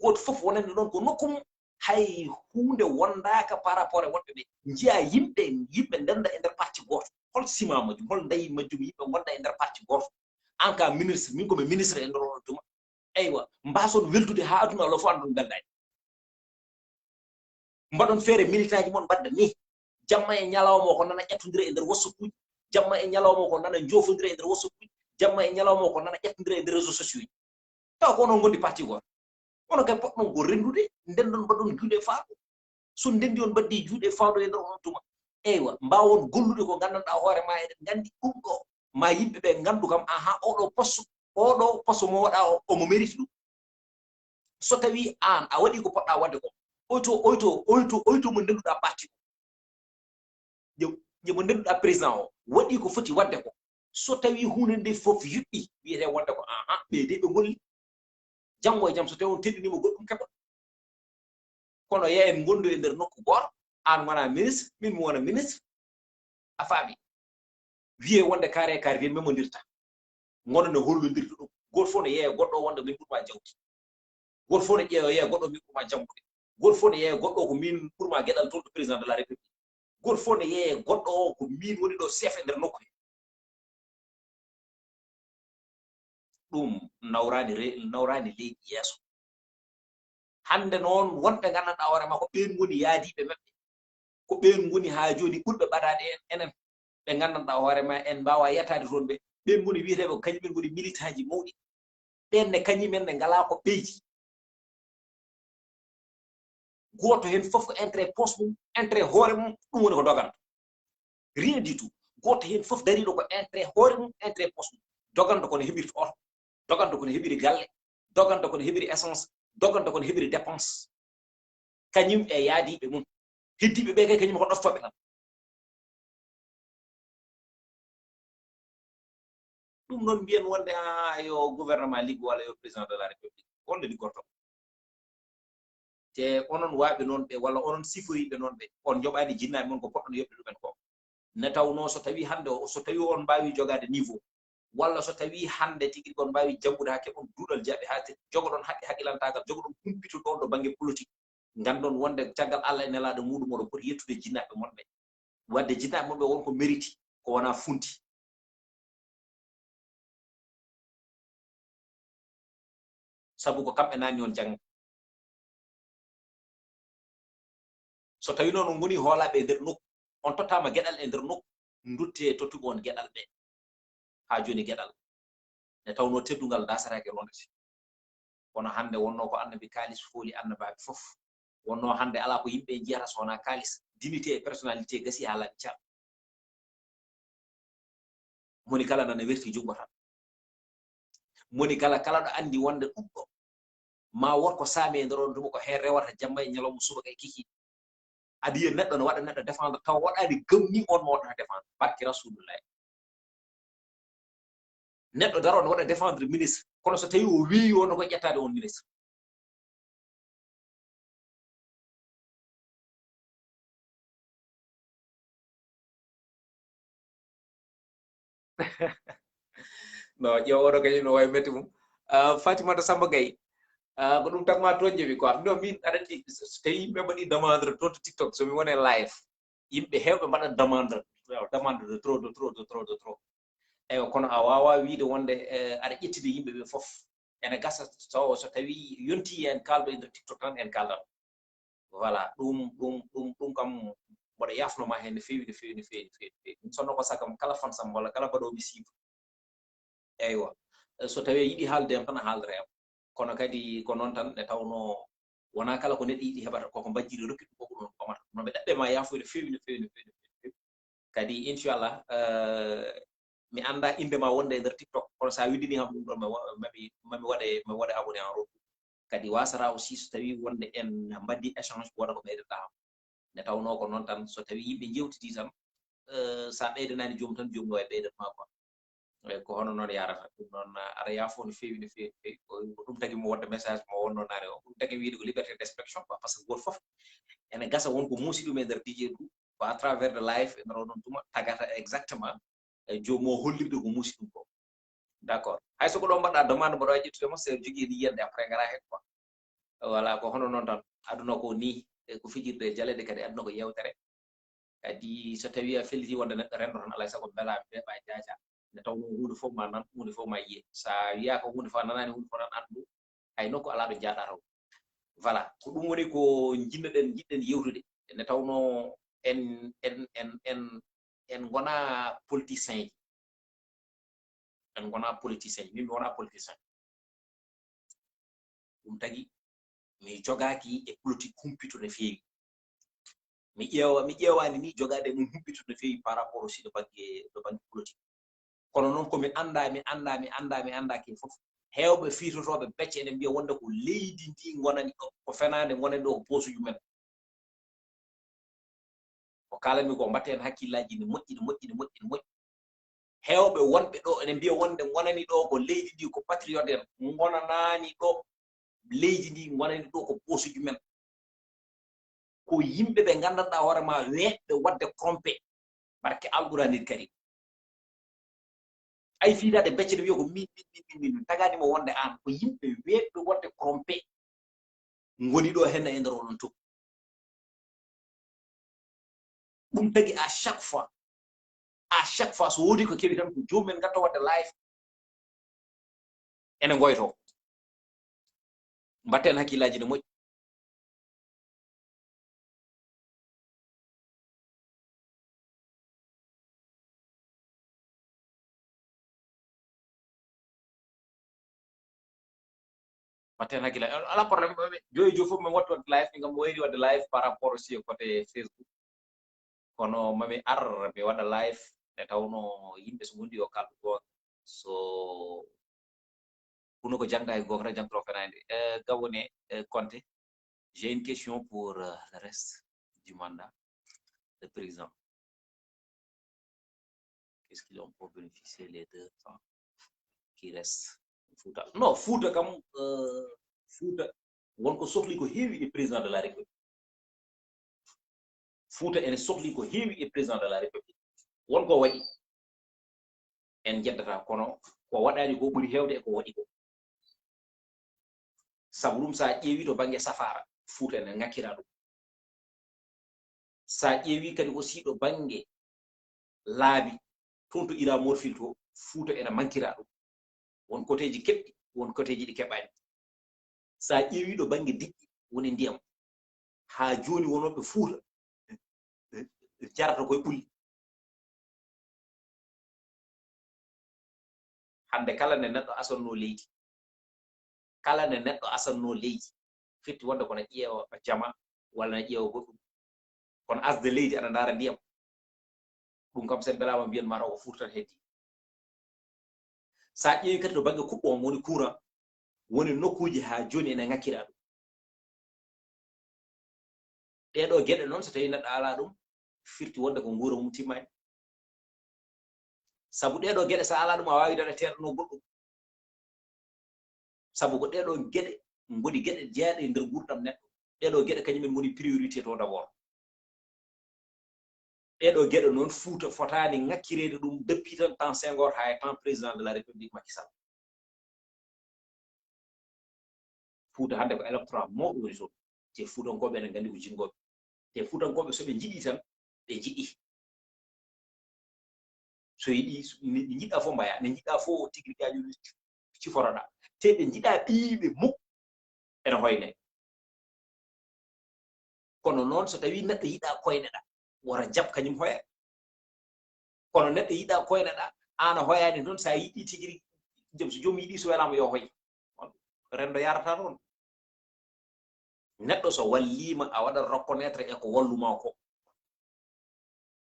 goto fof wonani ɗon ko nokku mum hay hunde wondaka par rapport e wonɓe ɓe jiya yimɓe ndenda e nder parti goto hol sima majum hol dayi majjum yimɓe gonda e nder parti goto en cas ministre min komi ministre e nder on tuma eywa mbason weltude ha aduna alo fof andon beldani mbaɗon feere militaji mon mbadda ni jamma e ñalawma ko nana ƴettodira e nder wassukuji jamma e ñalawma ko nana jofodira e nder wassukuji jamma e ñalawma ko nana ƴettodira e nder réseaux sociaux ji taw ko onon gondi parti goto ono kay poɗɗon ko rendude ndendon mbaɗon juuɗe faado so ndendi on baddi juuɗe faado e nder on tuma eywa mbawon gollude ko gandanɗa hoore ma eɗen gandi ɗum ɗo ma yimɓe ɓe gandu kam aha oɗo poste mo waɗa omo mérite ɗum so tawi an a waɗi ko poɗɗa wadde ko oyto mo ndenduɗa parti o mo ndenduɗa président o waɗi ko foti wadde ko so tawi hunde nde fof yuɓɓi wiyete wonde ko aha ɓeyde ɓe golli janngo e jam so tawi on teddinimo goɗɗum keɓa kono yeyen gondu e nder nokku goto an wona ministre min mi wona ministre a faami wiye wonde carré carré memodirta gono no hollodirta ɗum goto fof no yeeya goɗɗo wonde min ɓurma jawdi goto fof no ƴeewa yeeya goɗɗo min ɓurma janggude goto fof no yeeya goɗɗo ko min ɓurma gueɗal toon to président de la république goto fof no yeeya goɗɗo o ko min woni ɗo chef e nder nokku he ɗum nawrani leydi yeeso hande noon wonɓe gandanɗa hoorema ko ɓen goni yaadiɓe maɓɓe ko ɓen goni ha joni ɓurɓe ɓaɗade en enen ɓe gandanɗa hoorema en mbawa yettade toon ɓe ɓen goni wiyeteɓe ko kañumen goni militant ji mawɗi ɓen ne kañumen ne ngala ko ɓeydi goto hen fof ko intérêt poste mum intérêt hoore mum ɗum woni ko doganta rien du tout goto hen fof dariɗo ko intérêt hoore mum intérêt poste mum doganta kono heɓirta oto doganta kono heɓiri galle doganta kono heɓiri essence doganta kono heɓiri dépense kañum e yaadiɓe mum heddiɓe ɓe kay kañum ko ɗoftoɓe tan ɗum noon mbiyen wonde yo gouvernement liggo walla yo président de la république wonde liggorto te onon waaɓe noon ɓe walla onon siforiɓe noon ɓe on joɓani jinnaɓe mon ko poɗɗon yoɓɓe ɗumen ko ne tawno so tawi hande so tawi on mbawi jogade niveau walla so tawi hande tigi on mbawi jaggude hakke on duuɗal jaɓe ha jogoɗon haqqe haqqilantagal jogoɗon humpito ɗon ɗo banggue politique gandon wonde caggal Allah e nelaɗo muɗum oɗo poti yettude jinnaɓe monɓe wadde jinnaɓe monɓe wonko mérite ko wona funti sabu ko kamɓe nani on jangga so tawi noon on goni hoolaɓe e nder nokku on tottama gueɗal e nder nokku dutte tottuɓe on gueɗal ɓe ha joni gueɗal nde tawno teddugal dasatake rondete kono hande wonno ko annabi kalis fooli annabaɓe fof wonno hande ala ko yimɓe jiyata so wona kalis dignité e personnalité gasi ha laaɓi cal moni kala nana werti juɓɓata moni kala ɗo andi wonde ɗum ɗo ma wonko saami e nder on tuma ko hen rewata jamma e ñalawma subaka e kiki aɗa yiya neɗɗo no waɗa neɗɗo défendre taw waɗani gamni on mo waɗata défendre barke rasulullahi neɗɗo daro no waɗa défendre ministre kono so tawi o weeyi on ko ƴettade on ministre no ƴeew oɗo kañum no wawi metti mum fatimata samba gaye ko ɗum tagma toon jeewi quoi no min aɗa andi so tawi yimɓe mbaɗi demande toon to tiktok somi wone live yimɓe hewɓe mbaɗa demande de trop eyi kono a wawa wiide wonde aɗa ƴettide yimɓe ɓe fof ene gasa so tawi yonti en kaldo e nder tiktok tan en kaldat voilà ɗum kam mboɗo yafnoma hen no fewi ɗum sonno ko sagam kala fansam walla kala mbaɗomi suivre eywa so tawi yiiɗi haalde am tan a haaldata am kono kadi ko noon tan nde tawno wona kala ko neɗɗo yiɗi heɓata koko mbajjiri rokki ɗum koko ɗum ɓamata no ɓe ɗaɓɓema yafude fewi no fewi kadi inchallah mi anda indema wonde e nder tiktok kono sa widdini ham ɗum ɗon mami waɗe abonné en route kadi wasata aussi so tawi wonde en mbaddi échange ko waɗa ko ɓeydeɗa ham nde tawno ko noon tan so tawi yimɓe jewtidi tan sa ɓeydanani joomum tan joomum no wawi ɓeydatma quoi eyi ko hono noon yarata ɗum noon aɗa yaafo no fewi ko ɗum tagi mo wadde message mo wonno naane o ɗum tagi wiide ko liberté d' expression quoi par ce que goto fof ene gasa wonko muusi ɗum e nder DJ ɗum ko à travers de live en non tuma tagata exactement jomo hollirde ko musi dum ko d'accord hay so ko do mbadda demande mo do jittude mo se jogi di yende après ngara het quoi voilà ko hono non tan aduna ko ni ko fijirde jalede kadi aduna ko yewtere kadi so tawi a felliti wonde neddo rendo tan alay sago bela be ba jaaja ne taw hunde fof ma nan hunde fof ma yiye sa wiya ko hunde fof nanani hunde fof nan andu ay nokko ala do jaada raw voilà ko dum woni ko jinnaden jidden yewtude ne tawno en gona politicien en gona politicien min wona politicien dum tagi mi jogaaki e politique humpito ne feewi mi ƴeewani ni jogade mum humpito ne feewi par rapport aussi de banque politique kono noon komi andaki fof heewɓe fiitotoɓe becce ene mbiya wonde ko leydi ndi gonani ɗo ko fenande gonani ɗo ko posuji men ko kalami ko mbatten hakkillaji ne moƴƴi heewɓe wonɓe ɗo ene mbiya wonde gonani ɗo ko leydi ndi ko patriote en gonanani ɗo leydi ndi gonani ɗo ko posuji men ko yimɓe ɓe gandanɗa hoorema weeɓɓe wadde trompé barke alɓuranir kadi ay fiidade becce de wiya ko min tagadimo wonde an ko yimɓe weeɓɓe wadde trompé ngoni ɗo henna e nder onon to ɗum tagi à chaque fois so wodi ko kewi tan ko jomumen gatta wadde live ene goyto mbatten hakkillaji ne moƴƴi mbatten hakkillaji ala probléme joyi fof mi watta wadde live ngam wayri wadde live par rapport aussi côté Facebook kono mami ar mi waɗa live nde tawno yimɓe so gondi yo kalɗo goto so kuno ko jangda e gokra jangtoro fenande gawone Conté j'ai une question pour le reste du mandat de président qu'est-ce qu'ils ont pour bénéficier les 2 ans qui restent Fouta non Fouta kam Fouta wonko sohli ko heewi e président de la république Fouta ene sohli ko heewi e président de la république wonko waɗi en jeddata kono ko waɗani ko ɓuri heewde e ko waɗi ko sabu ɗum sa ƴeewi to bange safara Fouta ene ŋakkira ɗum sa ƴeewi kadi aussi ɗo bange laabi toon to ira morfil to Fouta ene mankira ɗum won koteji keɓɗi won koteji ɗi keɓani sa ƴeewi ɗo bange diƴƴi woni ndiyam ha joni wonoɓe Fouta jarata koye ɓulli hande kala ne neɗɗo asanno leydi kala ne neɗɗo asanno leydi fitti wonde kono ƴeewa jama walla ne ƴeewa goɗɗum kono asde leydi aɗa ndaara ndiyam ɗum kam sen belama mbiyen mataw ko Fouta tan heddi sa ƴeewi kadi to bange kuɓɓo woni courant woni nokkuji ha joni ene ŋakkira ɗum ɗeɗo geɗe noon so tawi neɗɗo ala ɗum firti wonde ko nguura mum timmani sabu ɗeɗo geɗe sa ala ɗum a wawi dane terɗano goɗɗum sabu ko ɗeɗo geɗe ngoni geɗe jeeyaɗe e nder gurdam neɗɗo ɗeɗo geɗe kañumen ngoni priorité to d'abord ɗeɗo geɗe noon Fouta fotani ŋakkirede ɗum depuis tan temps Senghor ha e temps président de la république Macky Sall Fouta hande ko électorat mawɗo woni toon te Foutankoɓe ene gandi ko jingoɓe te Foutankoɓe soɓe jiɗi tan ɓe jiɗi so yiɗi jiɗɗa fof mbaya ne jiɗɗa fof tigui jajuɗi ciforoɗa te ɓe jiɗa ɓiyiɓe mukk ene hoyne kono noon so tawi neɗɗo yiɗa koyneɗa wora jab kañum hoya kono neɗɗo yiɗa koyneɗa ana hoyani toon sa yiɗi tigui jom so joomum yiɗi so welama yo hoy rendo yarata toon neɗɗo so wallima a waɗat reconnaître e ko walluma ko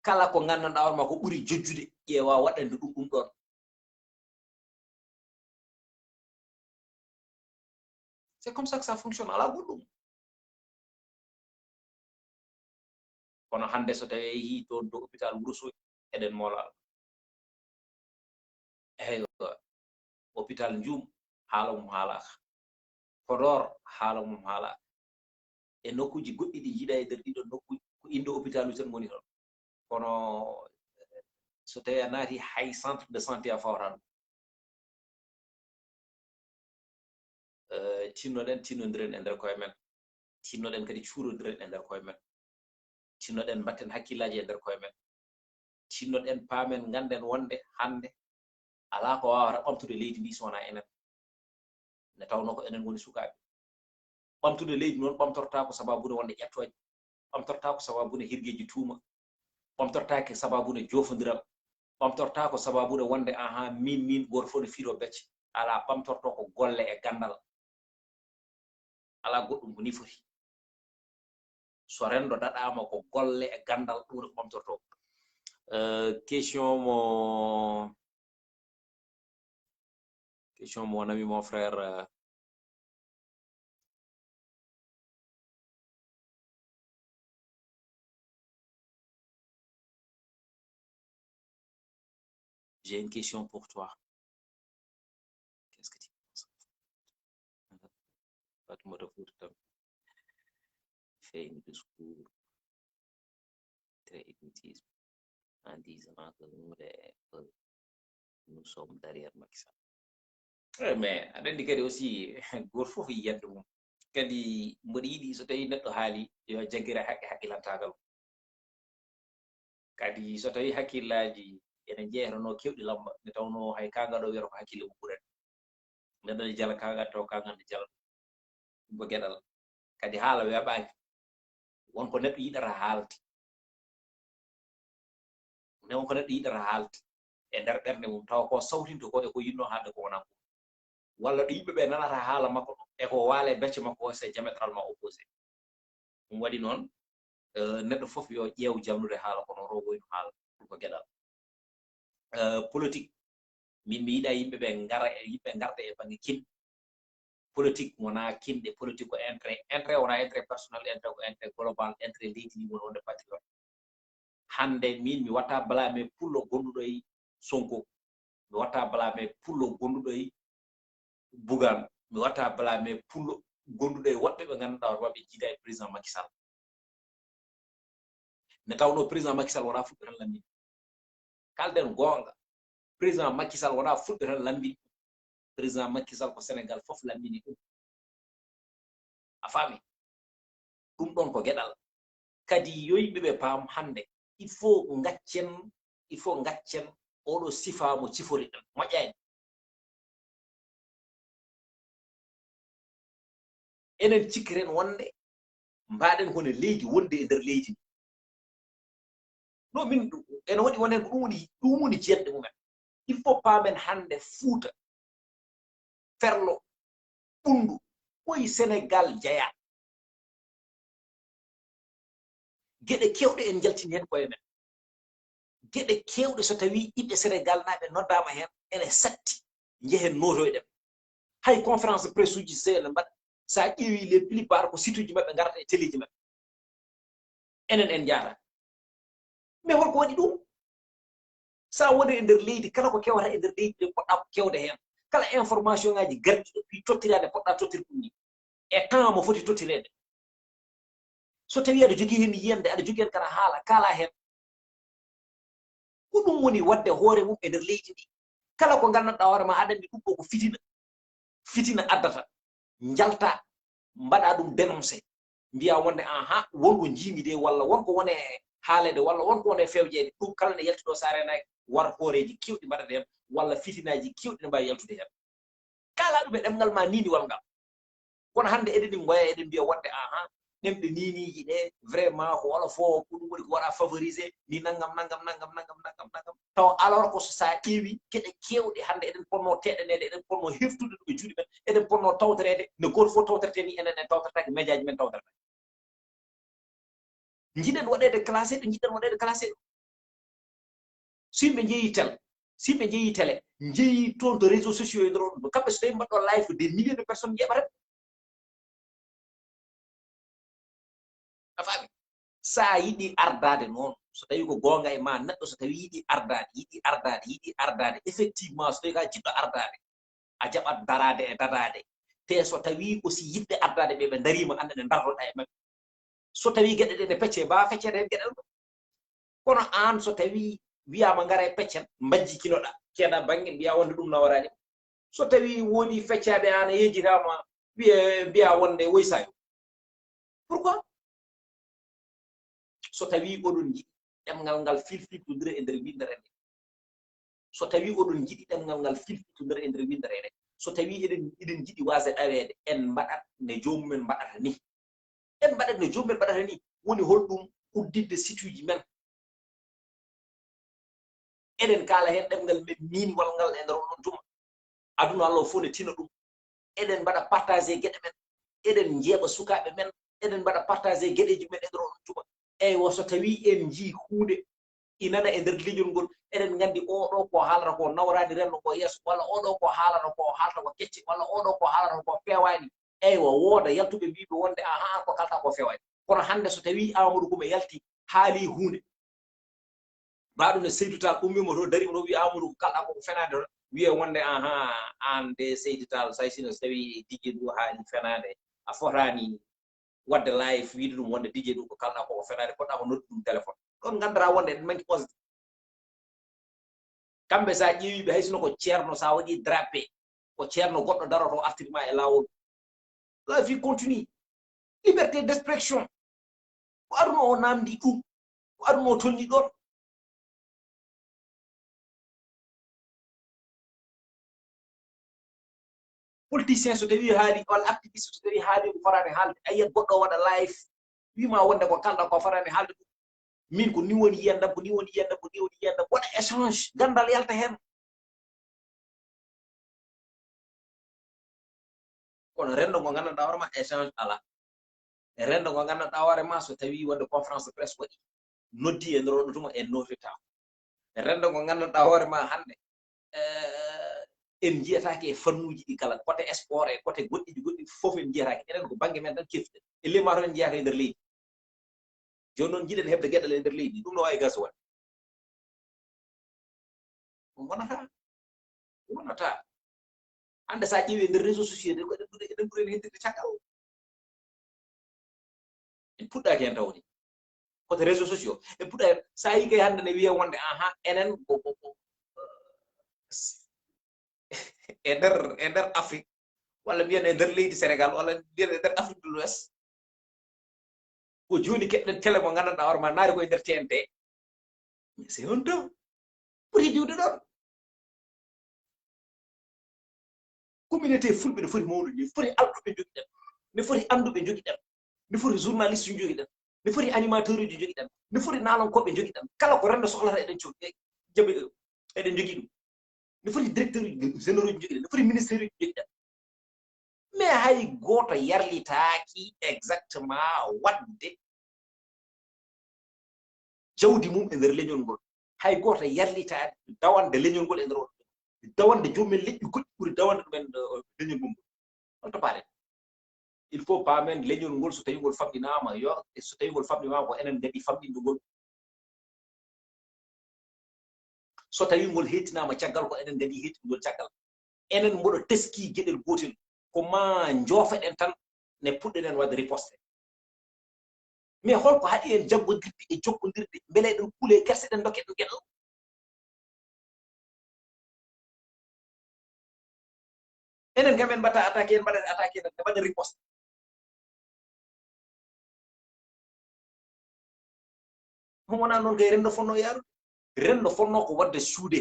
kala ko gandanɗa hoorema ko ɓuuri jojjude ƴeewa waɗande ɗum ɗon c'est comme ça que ça fonctionne ala goɗɗum kono hande so tawi yeehi toon to hôpital Wourossogui eɗen moolal eyyo hôpital Ndioum haala mum haalaka Podor haala mum haalaka e nokkuji goɗɗi ɗi jiiɗa e nder ɗiɗon nokkuji ko inde hôpital uji tan goni toon kono so tawi a naati hay centre de santé a fawran tinnoɗen tinnodiren e nder koye men tinnoɗen kadi cuurodiren e nder koye men tinnoɗen mbatten hakkillaji e nder koye men tinnoɗen paamen ganden wonde hande ala ko wawata ɓamtude leydi ndi sowona enen nde tawno ko enen woni sukaaɓe ɓamtude leydi noon ɓamtorta ko sababude wonde ƴettoje ɓamtorta ko sababude hirgeji tuuma ɓamtortake sababude jofodiral ɓamtorta ko sababude wonde aha min goto fof ne fiiro becce ala ɓamtorto ko golle e gandal ala goɗɗum ko ni foti so rendo daɗama ko golle e gandal ɗum ne ɓamtorto question mon ami mon frère j'ai une question pour toi. Qu'est-ce que tu penses? Fatoumata Fouta Tam fait un discours très hypnotisme en disant que nous sommes derrière Macky Sall. Mais aɗa andi kadi aussi goto fof yiyande mum kadi mboɗo yiɗi so tawi neɗɗo haali yo jaggira haqqilantagal kadi so tawi hakkillaji ene jeeyatano kewɗi lamba nde tawno hay kaga ɗo wiyata ko hakkille mum ɓuren neɗɗo ne jala kaga taw kaga ne jala ɗum ko gueɗal kadi haala weeɓaki wonko neɗɗo yiɗata haalde wonko neɗɗo yiɗata haalde e nder ɓernde mum tawa ko sawtinto ko e ko yinno haalde ko wona ko walla ɗo yimɓeɓe nanata haala makko ɗo e ko waale becce makko o c'est diamétralement opposé ɗum waɗi noon neɗɗo fof yo ƴeew jamnude haala kono rogoyno haala ɗum ko gueɗal politique min mi yiɗa yimɓeɓe yimɓe garda e banggue kin politique wona kinɗe politique ko intérêt wona intérêt personnel intérêt ko intérêt global intérêt leydi ndi woni wonde patriote hande min mi watta blâme pullo gonɗuɗo e Sonko mi watta blâme pullo gonɗuɗo e Bougane mi watta blâme pullo gonɗuɗo e woɓɓe ɓe ganduɗa waɓe jiida e président Macky Sall ne tawno président Macky Sall wona fuɗɗo tan lambini kalden gonga président Macky Sall wona fuɗɗo tan lambini président Macky Sall ko Sénégal fof lambini ɗum a faami ɗum ɗon ko gueɗal kadi yo yimɓeɓe paam hande il faut gaccen oɗo sifa mo cifori ɗen moƴƴani enen cikkiren wonde mbaɗen kono leydi wonde e nder leydi no min ene waɗi wonen ko ɗum woni jeeɗɗe mumen il faut paamen hande Fuuta Ferlo Ɓundu koye Sénégal jeeya geɗe kewɗe en jaltini hen koye men geɗe kewɗe so tawi ɓiɓɓe Sénégal naɓe noddama hen ene satti jehen notoyɗen hay conférence presse uji seeɗa mbaɗa sa ƴeewi les plupart ko site uji maɓɓe garata e téléji maɓɓe enen en jaara mais holko waɗi ɗum sa woni e nder leydi kala ko kewata e nder leydi ɗe poɗɗa ko kewde hen kala information ngaji garɗi ɗi tottirade poɗɗa tottir ɗum ni e temps mo foti tottirede so tawi aɗa jogui hen yiyande aɗa jogui hen kana haala kala hen ko ɗum woni wadde hoore mum e nder leydi ndi kala ko gandanɗa hoore ma aɗa andi ɗum ɗo ko fitina addata jalta mbaɗa ɗum dénoncé mbiya wonde aha wonko jiimi de walla wonko wone haalede walla wonko wone fewjeede ɗum kala ne yaltiɗo sarenaki war hooreji kewɗi mbaɗata hen walla fitinaji kewɗi ne mbawi yaltude hen kala ɗum e ɗemgal ma niniwal ngal kono hande eɗen ɗi goya eɗen mbiya wonde aha ɗemɗe niniji ɗe vraiment ko wala fo ko ɗum woni ko waɗa favorisé ni naggam taw alors ko so sa ƴeewi geɗe kewɗe hande eɗen ponno teɗanede eɗen ponno heftude ɗum e juuɗe men eɗen ponno tawtorede no goto fof tawtorete ni enen en tawtortake médiaji men tawtorta jiɗen waɗede classé ɗo jiɗen waɗede classé ɗo so yimɓe jeeyi télé jeeyi toon to réseaux sociaux e nder ɗum kamɓe so tawi mbaɗɗo live des milliers de personnes jeɓata a faami sa yiɗi ardade noon so tawi ko gonga e ma neɗɗo so tawi yiɗi ardade effectivement so tawi ka jiɗɗo ardade a jaɓat darade e dadade te so tawi aussi yiɗde ardade ɓe darima anda ne darroɗa e mabɓe so tawi gueɗe ɗe ne pecce mbawa feccede hen gueɗel ɗo kono an so tawi wiyama ngara e peccen mbajjikinoɗa keeɗa bange mbiya wonde ɗum nawaraani so tawi woni feccade an yejitama mbiya wonde woysayo pourquoi so tawi oɗon jiɗi ɗemngal ngal filfiltodira e nder windere nde so tawi oɗon jiɗi ɗemngal ngal filfiltodira e nder windere nde so tawi eɗen jiɗi wase ɗaweede en mbaɗat ne jomumen mbaɗata ni en mbaɗat no jomumen mbaɗata ni woni holɗum uddidde situji men eɗen kala hen ɗemngal men miinwal ngal e nder oɗon tuma aduna Allah fof ne tina ɗum eɗen mbaɗa partagé gueɗe men eɗen jeeɓa sukaɓe men eɗen mbaɗa partagé gueɗeji men e nder oɗon tuma eyyi so tawi en jii hunde inana e nder leñol ngol eɗen gandi oɗo ko haalata ko nawrani renndo ko yeeso walla oɗo ko haalata ko haalata ko kecce walla oɗo ko haalata ko fewani eyyi wooda yaltuɓe mbiɓe wonde aha ko kalta ko fewani kono hande so tawi Amadou Coumba yalti haali hunde baɗum ne Seydou Tall ummima to darima to wi Amadou ko kalɗa koko fenade to wiye wonde aha an de Seydou Tall say sino so tawi dijje ɗo haali fenade a fotani wadde live wiide ɗum wonde dijje ɗum ko kalɗa koko fenade poɗɗama noddu ɗum téléphone ɗon gandara wonde eɗen manki posde kamɓe sa ƴeewiɓe hay sino ko ceerno sa waɗi drapé ko ceerno goɗɗo daroto artirma e lawol la vie continue liberté d'expression ko aduna o namdi ɗum ko aduna o tolni ɗon politicien so tawi haali walla activiste so tawi haali ko farani haalde ayiyat goɗɗo waɗa live wima wonde ko kalɗa ko farani haalde ɗum min ko ni woni yiyandam ko ni woni yiyandam ko ni woni yiyandam waɗa échange gandal yalta hen kono rendo ngo gandanɗa hoorema échange ala e rendo ngo gandanɗa hoorema so tawi wonde conférence de presse waɗi noddi e nder oɗo tuma en nofirtama e rendo ngo gandanɗa hoorema hande en jiyatake e fannuji ɗi kala côté sport e côté goɗɗiɗi fof en jiyatake enen ko banggue men tan keftuɗen e leyma to en jiyaka e nder leydi joni noon jiɗen heɓde gueɗal e nder leydi ɗum no wawi gasowan wonata hande sa ƴeewi e nder réseau sociaux ɗe ko eɗen ɓuuri heddirde caggal en puɗɗaki hen tawni côté réseau sociaux en puɗɗa hen sa yi kay hande ne wiye wonde aha enen e nder Afrique walla mbiyen e nder leydi Sénégal walla mbiyen e nder Afrique de l'Ouest ko joni keɓɗen télé mo gandanɗa hoorema naari koye nder TNT mais c'est un temps ɓuri diwde ɗon communauté fulɓe ne foti mawnude ni foti alɗuɓe joguiɗen ne foti anduɓe joguiɗen ne foti journaliste uji joguiɗen ne foti animateur uji joguiɗen ne foti naalonkoɓe joguiɗen kala ko rendo sohlata eɗen jaɓi eɗen jogui ɗum ne foti directeur uji généraux uji joguiɗen ne foti ministére uji joguiɗen mais hay goto yarlitaki exactement wadde jawdi mum e nder leñol ngol hay goto yarlitade dawande leñol ngol e nder dawande jomumen leƴƴi goɗɗi ɓuuri dawande ɗumen leñol mum on to paaren il faut pas men leñol ngol so tawi ngol famɗinama yo so tawi ngol famɗinama ko enen gadi famɗinde ngol so tawi ngol hettinama caggal ko enen gadi hettingol caggal enen mboɗo teski gueɗel gotel ko ma jofeɗen tan ne puɗɗenen wadde riposte mais holko haɗi en jaggodirde e jokkodirde beele ɗen kuule kerse ɗen dokke ɗum gueɗal enen kam en mbatta attaqué en mbaɗa attaqué ne mbaɗa riposte ɗum wona noon kay rendo fonno yaarude rendo fonno ko wadde suude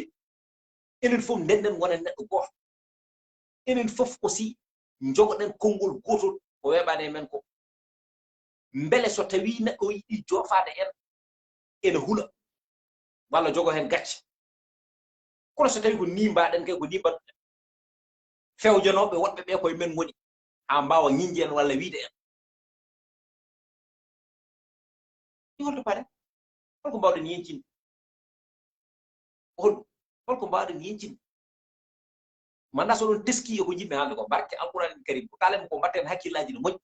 enen fof ndenden wonen neɗɗo goto enen fof aussi jogoɗen konngol gotol ko weɓani men ko beele so tawi neɗɗo yiɗi jofade en ene hula walla jogo hen gacce kono so tawi ko ni mbaɗen kay ko ni mbaɗuɗen fewjanoɓe woɗɓe ɓe koye men woni ha mbawa ñiñde en walla wiide en holto paare holko mbawɗen yencinde holko mbawɗen yencinde manda so ɗon teski e ko jimmi haalde ko barke alqouran karim ko kalen ko mbatten hakkillaji no moƴƴi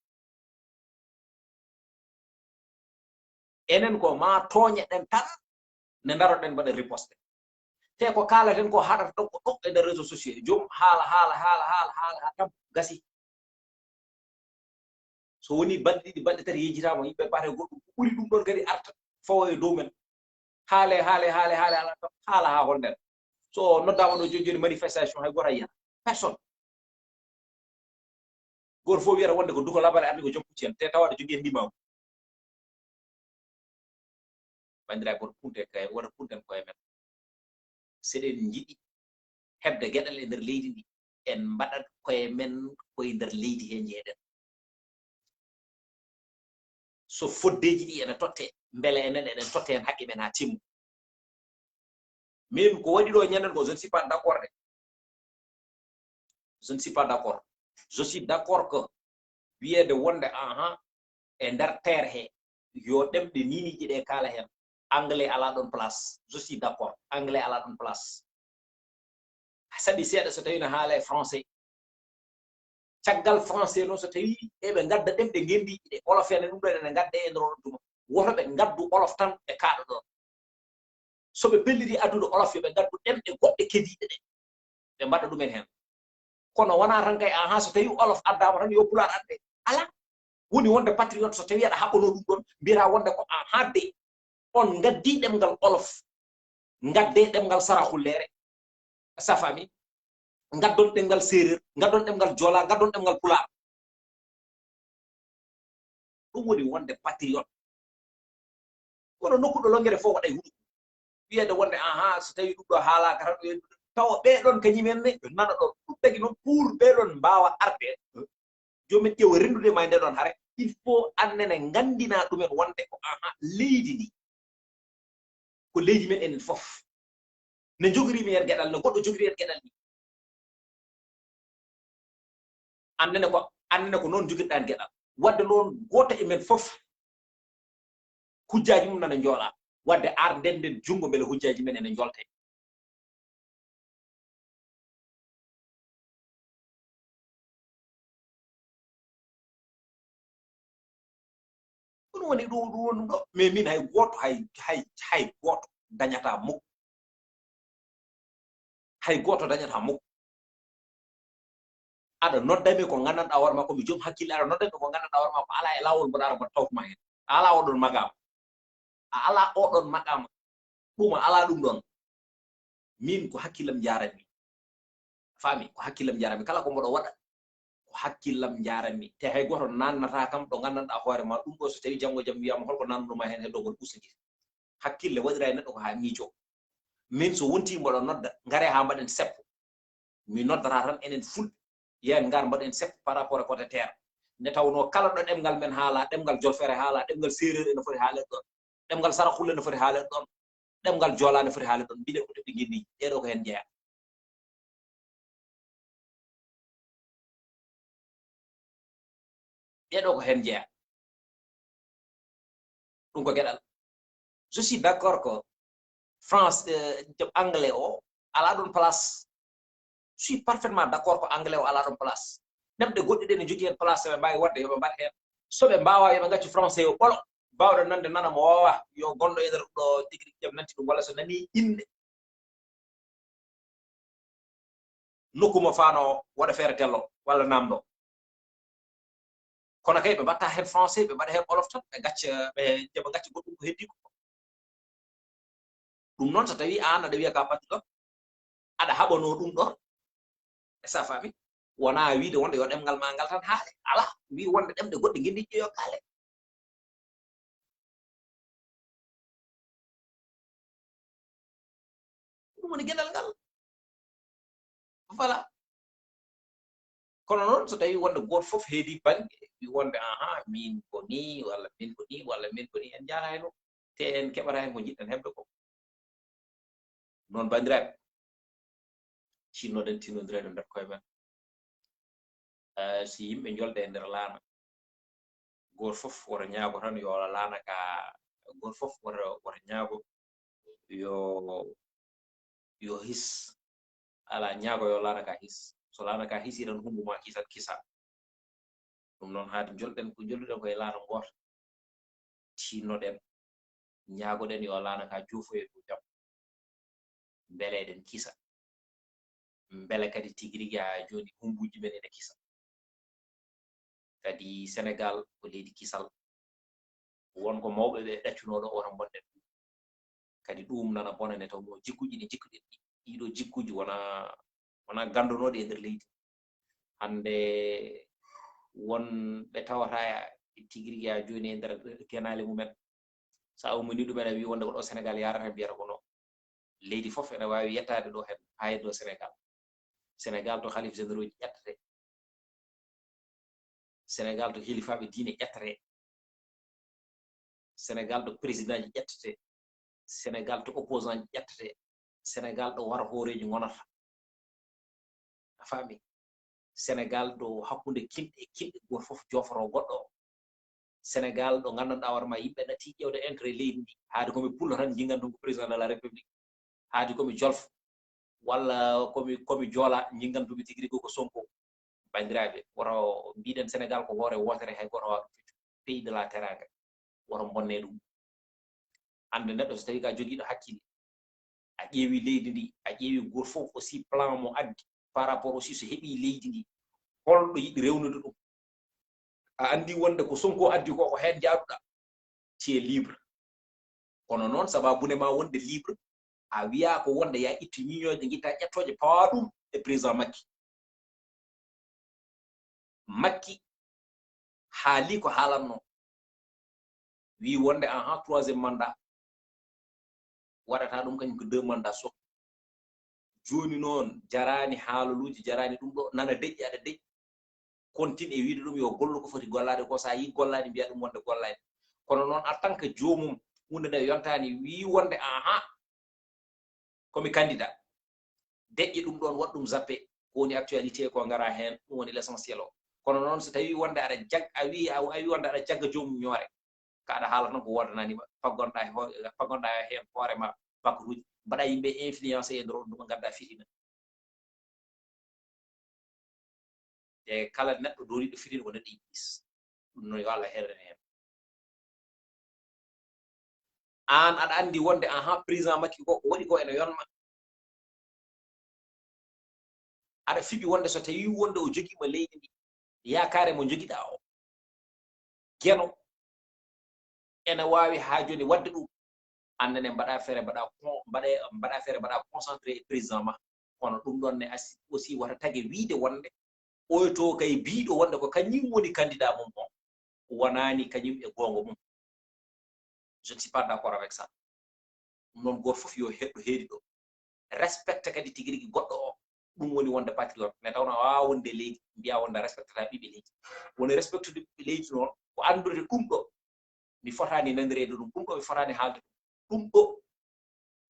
enen ko ma toñeɗen tan ne daroɗen mbaɗen riposte te ko kalaten ko haɗata ɗon ko ɗo e nder réseau sociaux joom haala tam gasi so woni balɗe ɗiɗi balɗe tati yejitama yimɓe mbate goɗɗum ɓuuri ɗum ɗon kadi arta fawo e dow men haale ala haala ha honden so noddama ɗo joni manifestation hay goto yiya personne goto fof wiyata wonde ko duko labare ardi ko joom pucci en te tawaɗo jogui en ndimam bandiraɓe woto punte kay woto punten koye men seɗen jiɗi hebde gueɗal e nder leydi ndi en mbaɗat koye men koye nder leydi he jeeɗen so foddeji ɗi ene totte beele enen eɗen totte hen haqqe men ha timmu min ko waɗi ɗo ñanden ko je ne suis pas d'accord de je ne suis pas d'accord je suis d'accord que wiyede wonde e nder terre he yo ɗemɗe niniji ɗe kala hen anglais ala ɗon place je suis d'accord anglais ala ɗon place saɗi seeɗa so tawi no haala e français caggal français noon so tawi eɓe gadda ɗemɗe gendiɗi ɗe olof ene ɗum ɗon ene gadda e nder on tuma woto ɓe gaddu olof tan ɓe kaaɗa ɗon soɓe pelliti addude olof yoɓe gaddu ɗemɗe goɗɗe kediɗe ɗe ɓe mbaɗa ɗumen hen kono wona tan kay so tawi olof addama tan yo pular adde ala woni wonde patriote so tawi aɗa haɓɓano ɗum ɗon mbiyata wonde ko de on gaddi ɗemgal olof gadde ɗemgal sarahullere sa fami gaddon ɗemgal séréer gaddon ɗemgal joola gaddon ɗemgal pular ɗum woni wonde patriote kono nokkuɗo longere fof waɗay huɗu wiyede wonde so tawi ɗum ɗo haalaka tan tawa ɓeɗon kañumen ne nana ɗon ɗum tagi noon pour ɓeɗon mbawa arde jomin ƴeewa rendude ma nde ɗon hare il faut annene gandina ɗumen wonde ko leydi ndi ko leydi men enen fof ne jogorimi hen gueɗal no goɗɗo jogori hen gueɗal ni annene ko noon jogirɗan gueɗal wadde noon goto e men fof hujjaji mum nana joola wadde ardenden jungo beele hujjaji men ene jolte ɗum woni ɗum ɗo mais min hay goto hay goto dañata mukko hay goto dañata mukko aɗa noddami ko gandanɗa hoorema komi joom hakkille aɗa noddami ko gandanɗa hoorema ko ala e lawol mboɗa ara mboɗa tawtuma hen ala oɗon magama a ala oɗon maqama ɗum ala ɗum ɗon min ko hakkillam jaranmi faami ko hakkillam jaranmi kala ko mboɗo waɗa ko hakkillam jaranmi te hay goto nannata kam ɗo gandanɗa hoorema ɗum ɗo so tawi janggo jaam wiyama holko nannuɗoma hen e dogol usagi hakkille waɗira e neɗɗo ko ha miijo min so wonti mboɗo nodda ngare ha mbaɗen seppo mi noddata tan enen fulɓe yen ngar mbaɗen seppo par rapport e côté terre nde tawno kala ɗo ɗemgal men haala ɗemgal jolfere haala ɗemgal séréer ene foti haalede ɗon ɗemgal sarahulle ene foti haalede ɗon ɗemgal joola ene foti haalede ɗon mbiɗen ko ɗemɗe guinni ɗeɗo ko hen jeeya ɗeɗo ko hen jeeya ɗum ko gueɗal je suis d'accord que France anglais o ala ɗon place je suis parfaitement d'accord ko anglais o ala ɗon place ɗemɗe goɗɗe ɗe ne jogui hen place ɓe mbawi wadde yoɓe mbaɗ hen soɓe mbawa yoɓe gaccu français o ɓolo bawɗe nande nana mo wowa yo gonɗo e nder ɗo tigui jam nanti ɗum walla so nani inde nokkuma fano waɗa feere tello walla namdo kono kay ɓe mbatta hen français ɓe mbaɗa hen olof tan ɓe jaɓa gacca goɗɗum ko heddi ko ɗum noon so tawi an aɗa wiya ka patriote aɗa haɓano ɗum ɗon e sa fami wona wiide wonde yo ɗemgal ma ngal tan haale ala wi wonde ɗemɗe goɗɗe guindiƴƴe yo kaale ɗum woni gueɗal ngal voilà kono noon so tawi wonde goto foof heedi banggue wi wonde min ko ni walla min ko ni walla min ko ni en jaara hen o te en keɓata hen ko jiɗɗen hebde ko noon bandiraɓe cinnoɗen tinnodirede nder koye men si yimɓe jolde e nder laana goto foof woto ñaago tan yo laana ka goto foof woto ñaago yo his ala ñaago yo laana ka his so laana ka hisi tan humbu ma kisat kisa ɗum noon haade jolɗen ko jolluɗen koye laana goto tinnoɗen ñaagoɗen yo laana ka joofoye ɗum jam beele eɗen kisa beele kadi tigui rigui ha joni humbuji men ene kisa kadi Sénégal ko leydi kisal wonko mawɓe ɓe ɗaccunoɗo oto bonɗen kadi ɗum nana bonane taw mo jikkuji ɗi jikkuɗen ɗiɗo jikkuji wona gandunoɗe e nder leydi hande won ɓe tawata tigi rigui ha joni e nder kenale mumen sa ummini ɗumen a wi wonde ko ɗo Sénégal yarata mbiyata ko non leydi fof ene wawi yettade ɗo hen ha e dow Sénégal to halif généraux ji ƴettete Sénégal to hilifaɓe diine ƴettete Sénégal to président ji ƴettete Sénégal to opposant ji ƴettete Sénégal ɗo wara hooreji gonata a faami Sénégal ɗo hakkude kimɗe e kimɗe goto fof joforo goɗɗo o Sénégal ɗo gandanɗa warma yimɓe natti ƴewde intérêt leydi ndi haade komi pullo tan jingan ɗum ko président de la république haade komi jolfo walla komi joola jingan ɗumi tigui rigui ko Sonko bandiraɓe woto mbiɗen Sénégal ko hoore wotere hay goto wawa ɗum pays de la teranga woto bonne ɗum hande neɗɗo so tawi ka joguiɗo hakkille a ƴeewi leydi ndi a ƴeewi goto fof aussi plan mo addi par rapport aussi so heeɓi leydi ndi holɗo yiɗi rewnude ɗum a andi wonde ko Sonko addi ko hen jaaduɗa tu es libre kono noon sababune ma wonde libre a wiya ko wonde ya ittu ñiñoje guitta ƴettoje pawa ɗum e président Macky haali ko haalanno wi wonde aha troisième mandat waɗata ɗum kañum ko 2 mandat so joni noon jarani haalaluji jarani ɗum ɗo nana deƴƴi aɗa deƴƴi continue e wiide ɗum yo gollu ko foti gollade ko sa yi gollade mbiya ɗum wonde gollade kono noon en tant que joomum hunde nde yontani wi wonde aha komi candidat deƴƴi ɗum ɗon waɗ ɗum zappe ko woni actualité ko ngara hen ɗum woni l'essentiel o kono noon so tawi wonde aɗa a wi wonde aɗa jagga joomum ñoore ka aɗa haala tan ko wodananima paggonɗa hen hoorema bakruji mbaɗa yimɓe influencé e nder on ɗum gadda fiɗina e kala neɗɗo doriɗo fiɗina ko neɗɗo iblis ɗum noon yo Allah herren hen an aɗa andi wonde aha président Macky ko waɗi ko ene yonma aɗa fiɓi wonde so tawi wonde o joguima leydi ndi yakare mo joguiɗa o gueno ene wawi ha joni wadde ɗum annene mbaɗa feere mbaɗa concentré e président ma kono ɗum ɗon ne aussi wata tagui wiide wonde oyto kay biiɗo wonde ko kañum woni candidat mum on wonani kañum e gongo mum je ne suis pas d'accord avec ça non goto fof yo heɗɗo heedi ɗo respecte kadi tigui rigui goɗɗo o ɗum woni wonde patriote mais tawno wawa wonde leydi mbiya wonde respectata ɓiɓe leydi woni respectude ɓiɓe leydi noon ko andude ɗum ɗo mi fotani nandirede ɗum ɗum ɗo mi fotani haalde ɗum ɗo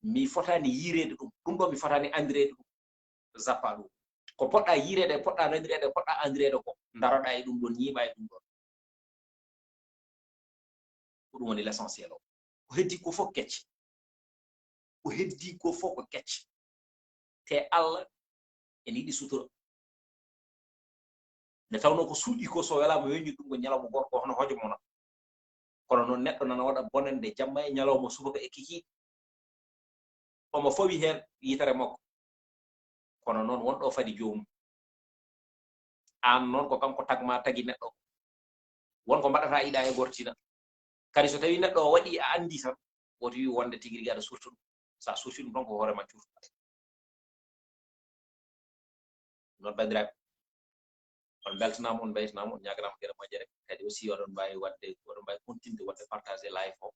mi fotani yirede ɗum ɗo mi fotani andirede ɗum zappa ɗum ko poɗɗa yirede poɗɗa nandirede poɗɗa andirede ko daroɗa e ɗum ɗon ñiiɓa e ɗum ɗon ko ɗum woni l'essentiel o ko heddi ko fof kecce ko heddi ko fof ko kecce te Allah ene yiɗi sutura nde tawno ko suuɗi ko so welama weññi ɗum ko ñalawma gorko hono hojo mona kono noon neɗɗo nana waɗa bonande jamma e ñalawma subaka e kiki omo fawi hen yitere makko kono noon wonɗo fadi joomum an noon ko kanko tagma tagui neɗɗo wonko mbaɗata yiɗa e gortina kadi so tawi neɗɗo o waɗi a andi tan woto wi wonde tigui rigui aɗa surta ɗum sa surti ɗum tan ko hoorema curta noon bandiraɓe on beltanama on baytanama on ñaganama gueɗe moƴƴere kadi aussi oɗon mbawi continde wadde partagé live o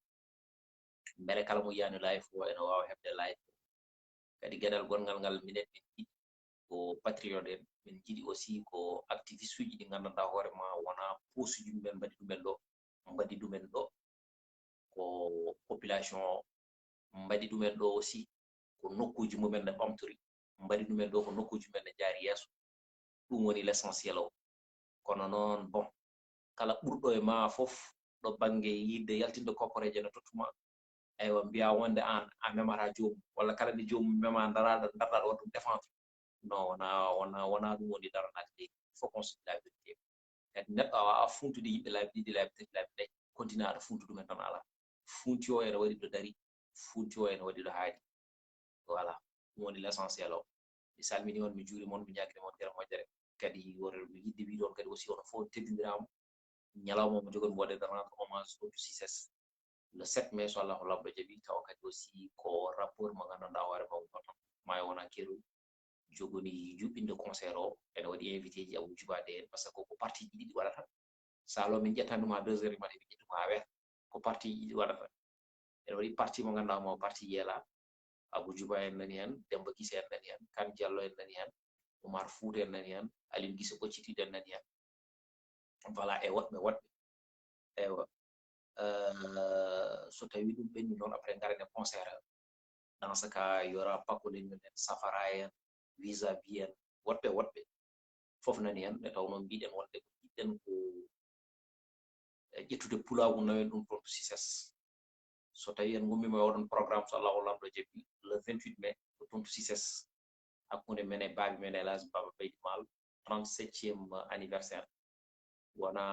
beele kala mo yiyani live o ene wawa hebde live kadi gueɗal gongal ngal minen min jiiɗi ko patriote en min jiiɗi aussi ko activiste uji ɗi gandanɗa hoorema wona posuji mumen mbaɗi ɗumen ɗo ko population o mbaɗi ɗumen ɗo aussi ko nokkuji mumen ne ɓamtori mbaɗi ɗumen ɗo ko nokkuji mumen ne jaari yeeso ɗum woni l'essentiel o kono noon bon kala ɓurɗo e ma fof ɗo banggue yidde yaltinde kokkoreje ne tottuma eywa mbiya wonde an a memata joomum walla kala nde joomum mema darɗa waɗ ɗum défendre non wona ɗum woni daranade leydi il faut qu'on se dise la vérité kadi neɗɗo a wawa funtude yimɓe laabi ɗiɗi laabi tati laabi nayyi continue aɗa funtu ɗumen tan ala funti o ene waɗi ɗo dari funti o ene waɗi ɗo haali voilà ɗum woni l'essentiel o mi salmini on mi juuri moon mi ñaguiri moon gueɗe moƴƴere kadi woto yidde wiɗon kadi aussi oto fof teddidirama ñalawma mo jogomi waɗede rendre hommage au 6S le 7 mai so Allah labba jabi taw kadi aussi ko rapport mo ganduɗa hoore mum ko may wona keru jogoni juɓɓinde concert o ene waɗi invité ji Abou Djibade en par ce que ko partie ji ɗiɗi waɗata salo min ƴettanduma 2 heures maɗi mi ƴettuma ha weeta ko partie ji ɗiɗi waɗata ene waɗi partie mo ganduɗa mo partie yeela Abou Djouba en nani hen Demba Guissé en nani hen Kane Diallo en nani hen Oumar Fouta en nani hen Aliou Guissé Koccitiɗo en nani hen voilà e woɗɓe ewa so tawi ɗum ɓenni noon après ngaren e concert dans ce cas y aura pakkude men safara en vis-à-vis en woɗɓe fof nani hen nde tawno mbiɗen wonde ko jiɗɗen ko ƴettude pulagu nawen ɗum toon to success so tawi en gummima e oɗon programme so allahu lamɗo jebbi le 28 mai ko toon to success hakkunde men e baabi men Elhadji Baba Beydi Mal 37e anniversaire wona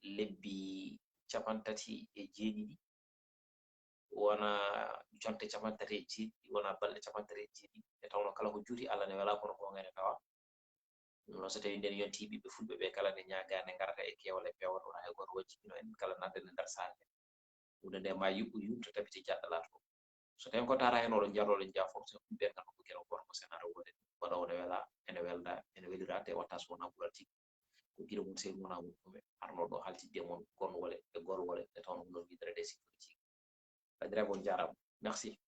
lebbi 37 wona jonte 37 wona balɗe 37 e tawno kala ko juuti Allah ne wela kono ko ngene tawa ɗum noon so tawi nden yonti ɓiɓɓe fulɓe ɓe kala nde ñagane garata e kewal e pewal wona hay goto wajjibino en kala nanden e nder saare hunde nde ma yuɓɓu yumto tabiti jaɗɗalato fof so tawi ko tara hen oɗon jarɗo oɗon jaa fof so ɓe gandu ko kene gorko senaro wode waɗa ene wela ene welda ene welira te watta so wona ɓuura tigui ko guiɗo mum sey wona wonɗume arno ɗo haltidde mon gonwole e gorwole e tawno non widere des sécurité bandiraɓe on jarama merci